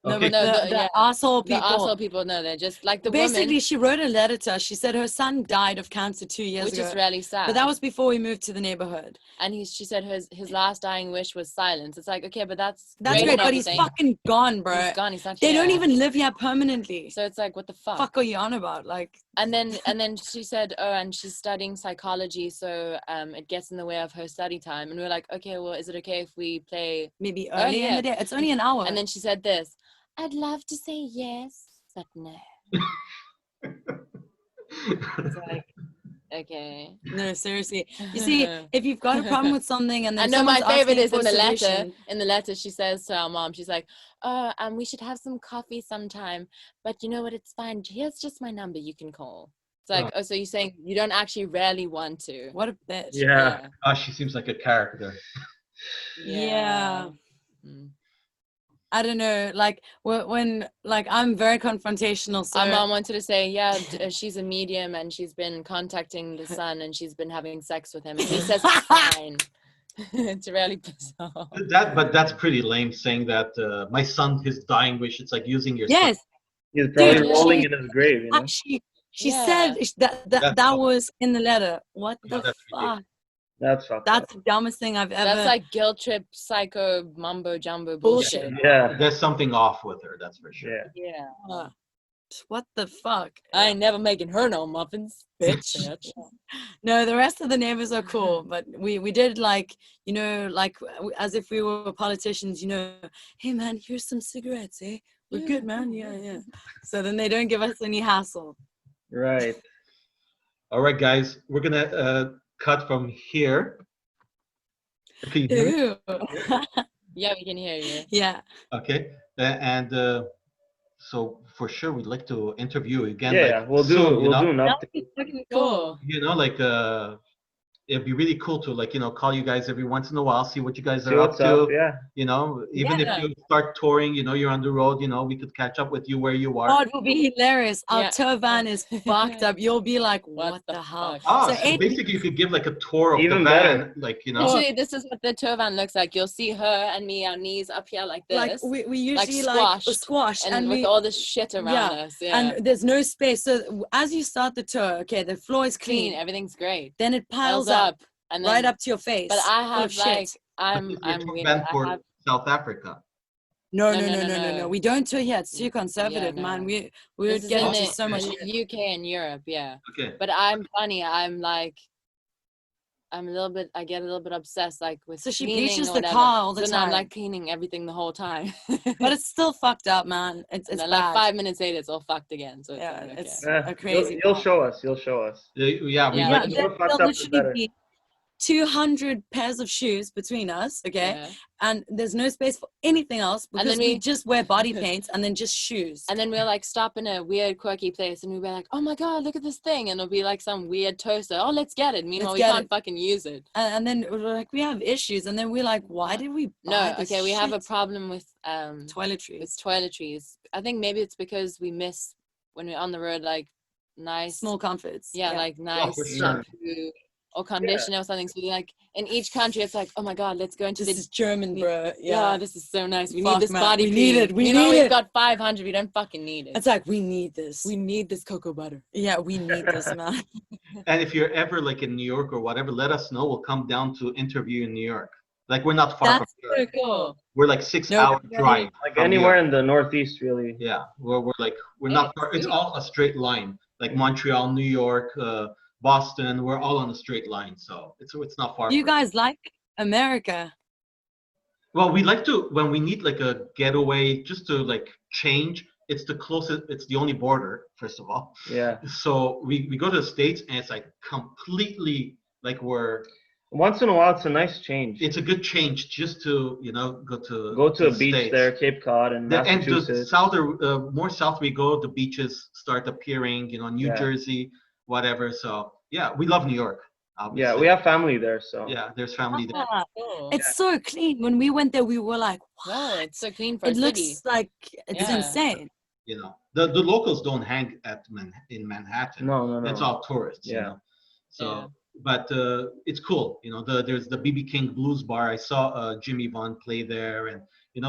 Okay. No, the asshole people. The asshole people, no, they're just like the Basically, woman. she wrote a letter to us. She said her son died of cancer 2 years ago. Which is really sad. But that was before we moved to the neighborhood. And she said his last dying wish was silence. It's like, okay, but that's great, but he's fucking gone, bro. He's gone. He's not They here. don't even live here permanently. So it's like, what the fuck? Fuck are you on about? Like. And then she said, oh, and she's studying psychology, so it gets in the way of her study time. And we were like, okay, well, is it okay if we play maybe early in the day? It's only an hour. And then she said this. I'd love to say yes, but no. It's like, okay. No, seriously. You see, if you've got a problem with something and then I know my favorite is in the solution. letter. In the letter, she says to our mom, she's like, oh, we should have some coffee sometime. But you know what? It's fine. Here's just my number. You can call. It's like, oh, so you're saying you don't actually really want to. What a bitch. Yeah. She seems like a character. Yeah. I don't know, like when like I'm very confrontational. So our mom wanted to say, yeah, she's a medium and she's been contacting the son and she's been having sex with him, and he says fine. It's really bizarre. But that's pretty lame, saying that my son, his dying wish. It's like using your son. He's probably rolling in his grave. You know? She said that was in the letter. What the fuck? That's the dumbest thing I've ever. That's like guilt trip, psycho, mumbo jumbo bullshit. Yeah, there's something off with her. That's for sure. Yeah. What the fuck? I ain't never making her no muffins, bitch. No, the rest of the neighbors are cool, but we did like, you know, like as if we were politicians, you know. Hey man, here's some cigarettes, eh? We're good, man. Yeah. So then they don't give us any hassle. Right. All right, guys, we're gonna cut from here. Can you hear me? Yeah, we can hear you. Yeah. Okay, and so for sure we'd like to interview again. Yeah, like, we'll do an update. That would be fucking cool. You know, like it'd be really cool to, like, you know, call you guys every once in a while, see what you guys are up to. Yeah. You know, even if you start touring, you know, you're on the road, you know, we could catch up with you where you are. Oh, it will be hilarious. Our tour van is fucked up. You'll be like, what the hell? So basically you could give like a tour of the van, like, you know. Actually, this is what the tour van looks like. You'll see her and me, our knees up here like this. Like we usually like squash and with all this shit around us. Yeah. And there's no space. So as you start the tour, okay, the floor is clean. Everything's great. Then it piles up. And then, right up to your face. But I have like I'm weird. For South Africa. No. We don't tour here. It's too conservative, man. We would get into so much. UK and Europe, yeah. Okay. But I'm funny. I'm like, I get a little bit obsessed, like with. So she cleaning bleaches the car all the time. I'm like cleaning everything the whole time. But it's still fucked up, man. It's bad. Like 5 minutes later, it's all fucked again. So it's a crazy. You'll show us. Yeah. There'll literally be 200 pairs of shoes between us, okay? And there's no space for anything else because we just wear body paints and then just shoes. And then we'll like stop in a weird quirky place and we'll be like, oh my god, look at this thing, and it'll be like some weird toaster. Oh, let's get it. Meanwhile, we can't fucking use it. And then we're like, we have issues, and then we're like, why did we buy this shit? We have a problem with toiletries. I think maybe it's because we miss when we're on the road, like nice small comforts. Yeah, like nice shampoo or conditioner or something. So like in each country, it's like, oh my god, let's go into this is German, bro. Yeah, this is so nice. We need this body cream. We need it. We need it. We've got 500. We don't fucking need it. It's like we need this. We need this cocoa butter. Yeah, we need this, man. And if you're ever like in New York or whatever, let us know. We'll come down to interview in New York. Like we're not far from That's so cool. We're like 6-hour drive. Like anywhere in the Northeast, really. Yeah, we're not far. It's all a straight line. Like Montreal, New York, Boston, we're all on a straight line. So it's not far. You guys like America? Well, we like to, when we need like a getaway just to like change, it's the closest, it's the only border, first of all. Yeah. So we go to the States and it's like completely like we're. Once in a while, it's a nice change. It's a good change just to, go to a beach States. There, Cape Cod and Massachusetts. And the south, more south we go, the beaches start appearing, New Jersey, whatever. So yeah, we love New York. Obviously. Yeah, we have family there, so. Yeah, there's family there. Cool. It's so clean. When we went there, we were like, wow, it's so clean for a city. It looks like it's insane. The locals don't hang in Manhattan. No. It's all tourists, So. But it's cool, there's the BB King Blues Bar. I saw Jimmy Vaughn play there, and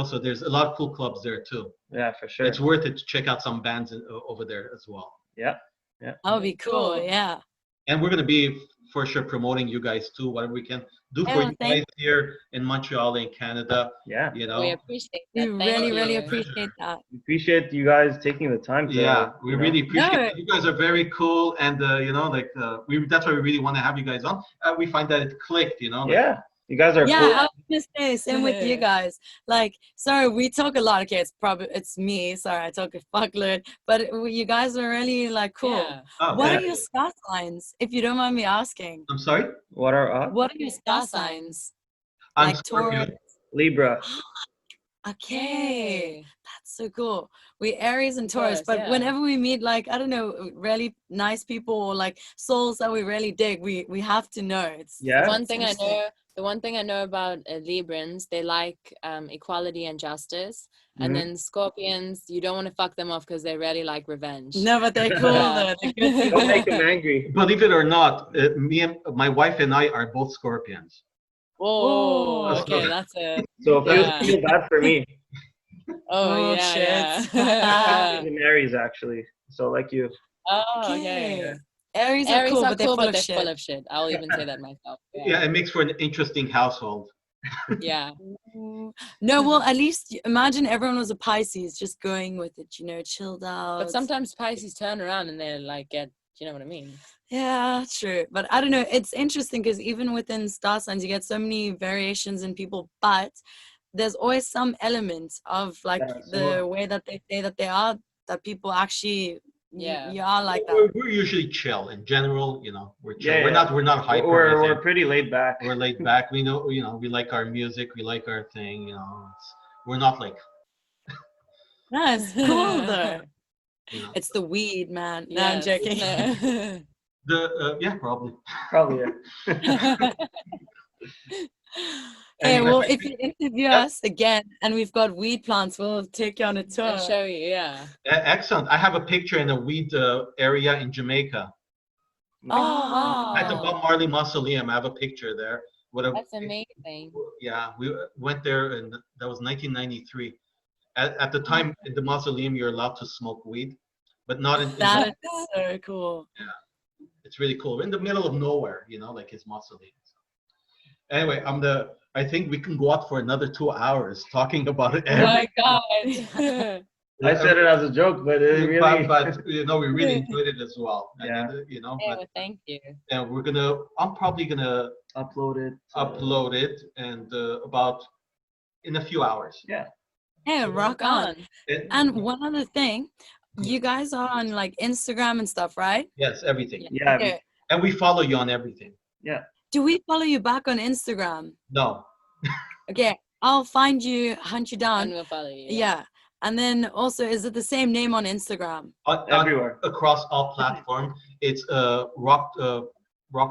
so there's a lot of cool clubs there too. Yeah, for sure. It's worth it to check out some bands over there as well. Yeah. That would be cool. Yeah. And we're gonna be for sure promoting you guys too, whatever we can do for you guys here in Montreal and Canada. Yeah. We appreciate that. We really appreciate that. We appreciate you guys taking the time to. We really appreciate it. You guys are very cool, and that's why we really want to have you guys on. We find that it clicked, Yeah. You guys are cool. I was gonna say same with you guys. Like, sorry, we talk a lot. Okay, it's me. Sorry, I talk a fuckload. But you guys are really like cool. Yeah. What are your star signs, if you don't mind me asking? I'm sorry. What are your star signs? I'm like Taurus, Libra. Okay, that's so cool. We Aries and Taurus, but whenever we meet, like, I don't know, really nice people or like souls that we really dig, we have to know. It's The one thing I know about Librans, they like equality and justice. And then Scorpions, you don't want to fuck them off because they really like revenge. No, but they're cool though. Don't make them angry. Believe it or not, me and my wife and I are both Scorpions. Oh, okay, that's it. So feel bad for me. Oh yeah, shit. Yeah. I'm Aries actually, so like you. Oh, okay. Aries are cool, but they're full of shit. I'll even say that myself. Yeah, it makes for an interesting household. Yeah. No, well, at least imagine everyone was a Pisces, just going with it, chilled out. But sometimes Pisces turn around and they're like, you know what I mean? Yeah, true. But I don't know. It's interesting because even within star signs, you get so many variations in people, but there's always some element of like the way that they say that they are, that people actually, you are like that. We're usually chill in general, we're chill. Yeah. We're not hyper. We're pretty laid back. We're laid back. We know, we like our music, we like our thing, we're not like. That's cool though. It's the weed, man. No, I'm joking. Probably. Probably, yeah. Hey, well, if you interview us again and we've got weed plants, we'll take you on a tour. I'll show you, yeah. Excellent. I have a picture in a weed area in Jamaica. Oh. At the Bob Marley Mausoleum, I have a picture there. That's amazing. Yeah, we went there, and that was 1993. At the time, in the mausoleum, you're allowed to smoke weed, but not in. That is so cool. Yeah, it's really cool. We're in the middle of nowhere, like his mausoleum. Anyway, I think we can go out for another 2 hours talking about it. Oh my god! I said it as a joke, but it really. But we really enjoyed it as well. Yeah. And, but, thank you. And I'm probably gonna upload it, and about in a few hours. Yeah. Hey, rock on. And one other thing, you guys are on like Instagram and stuff, right? Yes, everything. Yeah. Okay. And we follow you on everything. Yeah. Do we follow you back on Instagram? No. Okay, I'll find you, hunt you down. And we'll follow you. Yeah. And then also, is it the same name on Instagram? Everywhere. Across all platforms. It's Rock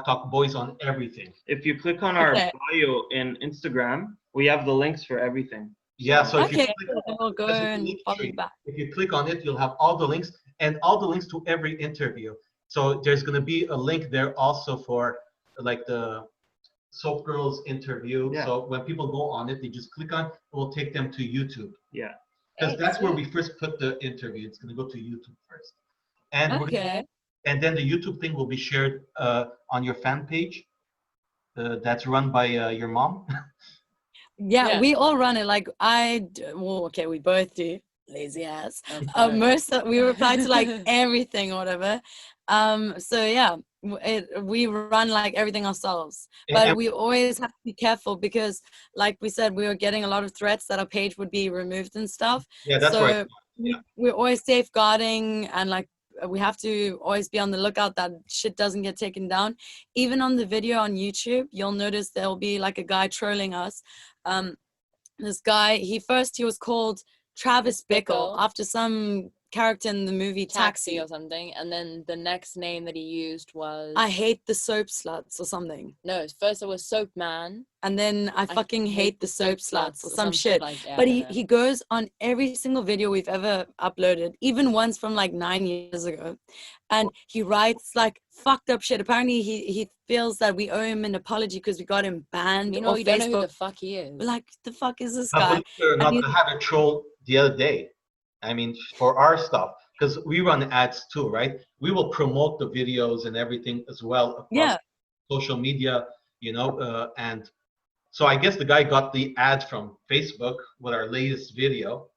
Talk Boys on everything. If you click on our bio in Instagram, we have the links for everything. Yeah, so if you we'll go and follow you back. If you click on it, you'll have all the links and all the links to every interview. So there's going to be a link there also for like the SoapGirls interview. Yeah. So when people go on it, they just click on it will take them to YouTube. Yeah. Because that's where we first put the interview. It's going to go to YouTube first. And and then the YouTube thing will be shared on your fan page. That's run by your mom. Yeah, we all run it. Like we both do. Lazy ass. We reply to like everything or whatever. So yeah, we run like everything ourselves. But we always have to be careful because, like we said, we were getting a lot of threats that our page would be removed and stuff. Yeah, that's right. Yeah. We're always safeguarding, and like we have to always be on the lookout that shit doesn't get taken down. Even on the video on YouTube, you'll notice there'll be like a guy trolling us. This guy, he was called Travis Bickle after some character in the movie Taxi or something, and then the next name that he used was I hate the soap sluts or something. No, first it was Soap Man, and then I fucking hate the soap sluts or some shit. But he goes on every single video we've ever uploaded, even ones from like 9 years ago, and he writes like fucked up shit. Apparently he feels that we owe him an apology because we got him banned off we Facebook. Don't know who the fuck he is. Like, the fuck is this guy? I had a troll the other day. I mean, for our stuff, because we run ads too, right? We will promote the videos and everything as well across social media, and so I guess the guy got the ad from Facebook with our latest video,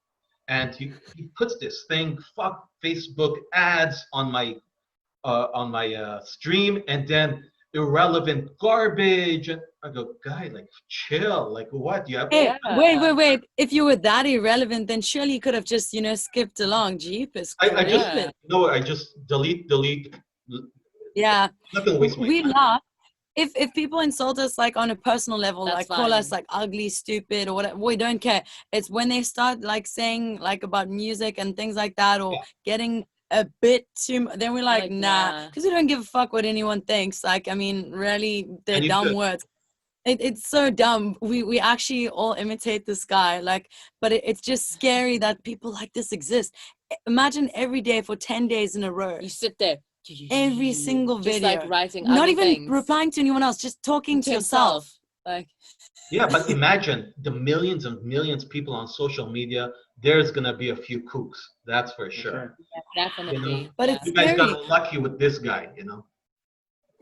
and he puts this thing, fuck Facebook ads on my stream, and then irrelevant garbage. And I go, guy, like, chill. Like, what? You have wait. If you were that irrelevant, then surely you could have just, skipped along. Jeepers. I just delete. Yeah. Nothing wastes my time. Laugh. If people insult us like on a personal level, that's like fine. Call us like ugly, stupid, or whatever, we don't care. It's when they start like saying like about music and things like that, or getting a bit too, then we're like nah, because we don't give a fuck what anyone thinks. Like, I mean, really, they're dumb words. It's so dumb. We actually all imitate this guy, like, but it's just scary that people like this exist. Imagine every day for 10 days in a row. You sit there. Every single video. Just like writing not even things. Replying to anyone else, just talking to yourself. Like, yeah, but imagine the millions and millions of people on social media. There's gonna be a few kooks, that's for sure. Yeah, definitely. But it's you guys scary. got lucky with this guy,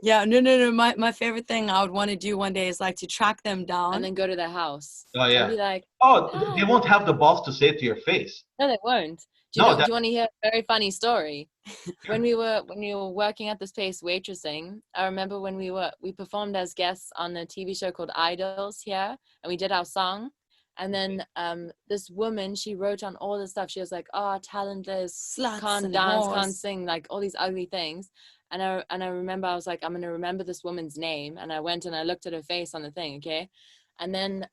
Yeah, no. My favorite thing I would want to do one day is like to track them down and then go to their house. Oh yeah. And be like, they won't have the balls to say it to your face. No, they won't. Do you want to hear a very funny story? when we were working at this place waitressing, I remember when we performed as guests on a TV show called Idols here, and we did our song. And then this woman, she wrote on all this stuff. She was like, talentless, sluts, can't dance, can't sing, like all these ugly things. And I remember I was like, I'm going to remember this woman's name. And I went and I looked at her face on the thing, okay? And then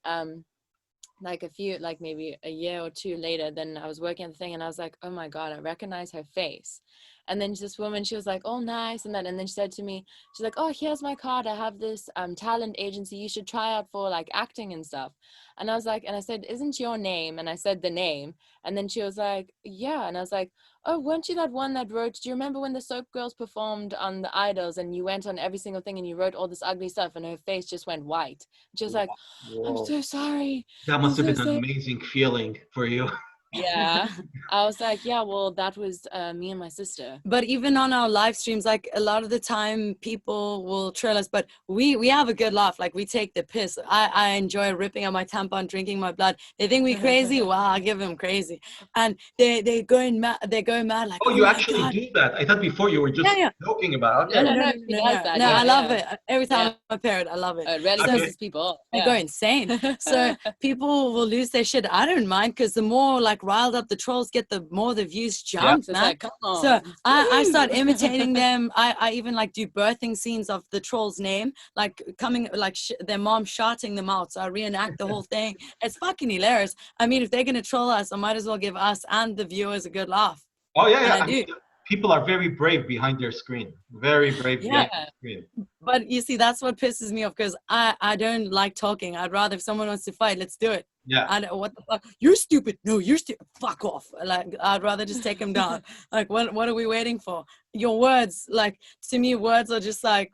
maybe a year or two later, then I was working at the thing and I was like, oh my God, I recognize her face. And then this woman, she was like, oh, nice. And then she said to me, she's like, oh, here's my card. I have this talent agency. You should try out for like acting and stuff. And I was like, and I said, isn't your name? And I said the name. And then she was like, yeah. And I was like, oh, weren't you that one that wrote, do you remember when the SoapGirls performed on the Idols and you went on every single thing and you wrote all this ugly stuff and her face just went white? She was like, I'm so sorry. That must have been an amazing feeling for you. Yeah. I was like, yeah, well, that was me and my sister. But even on our live streams, like a lot of the time people will troll us, but we have a good laugh. Like we take the piss. I enjoy ripping out my tampon, drinking my blood. They think we crazy. Wow, I give them crazy. And they going mad. They go mad like, you actually do that. I thought before you were just joking about it. No, I love it. Every time I pair it, I love it. It really pisses people off. They go insane. So people will lose their shit. I don't mind, because the more like riled up the trolls get, the more the views jump, man. Like, come on. So I start imitating them. I even like do birthing scenes of the troll's name, like coming, like their mom shouting them out. So I reenact the whole thing. It's fucking hilarious. I mean, if they're gonna troll us, I might as well give us and the viewers a good laugh. Oh yeah. I mean, people are very brave behind their screen. Very brave behind their screen. But you see, that's what pisses me off, because I don't like talking. I'd rather, if someone wants to fight, let's do it. Yeah. And what the fuck? You're stupid. No, you're stupid. Fuck off. Like, I'd rather just take him down. Like, what are we waiting for? Your words, like, to me, words are just like,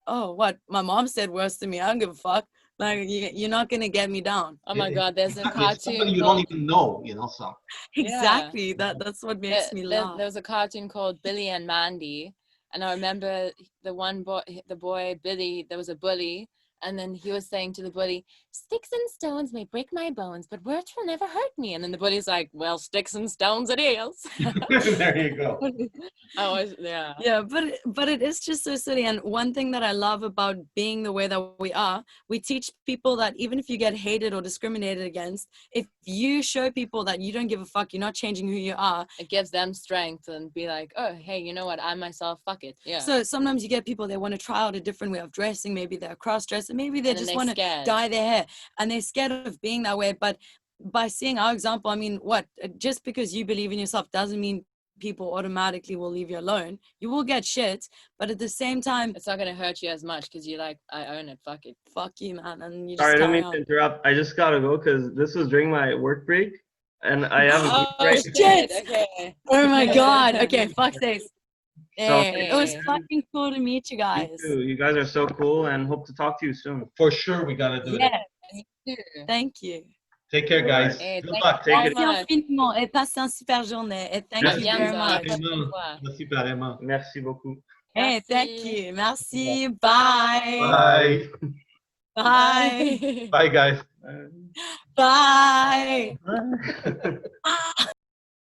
oh, what? My mom said words to me. I don't give a fuck. Like, you're not going to get me down. Oh my God, there's a cartoon. Somebody you don't even know, you know, so. Exactly. That's what makes me laugh. There was a cartoon called Billy and Mandy. And I remember the boy, Billy, there was a bully. And then he was saying to the bully, sticks and stones may break my bones, but words will never hurt me. And then the bully's like, well, sticks and stones it is. There you go. Yeah, but it is just so silly. And one thing that I love about being the way that we are, we teach people that even if you get hated or discriminated against, if you show people that you don't give a fuck, you're not changing who you are, it gives them strength and be like, oh, hey, you know what? I myself, fuck it. Yeah. So sometimes you get people, they want to try out a different way of dressing. Maybe they're cross-dressing. Maybe they just want to dye their hair and they're scared of being that way. But by seeing our example, I mean, what? Just because you believe in yourself doesn't mean people automatically will leave you alone. You will get shit, but at the same time, it's not going to hurt you as much because you're like, I own it. Fuck it. Fuck you, man. And you just sorry, I didn't mean to interrupt. I just gotta go because this was during my work break, and I have a break. Shit! Okay. Oh my God. Okay, fuck this. Hey, it was fucking cool to meet you guys. You too. You guys are so cool, and hope to talk to you soon. For sure, we gotta do it. Thank you. Take care, guys. Hey, good luck. Take it. Merci infiniment et passez une super journée. Et thank you very much. Merci pareillement. Merci beaucoup. Hey, thank you. Merci. Bye. Bye. Bye. Bye, guys. Bye. Bye.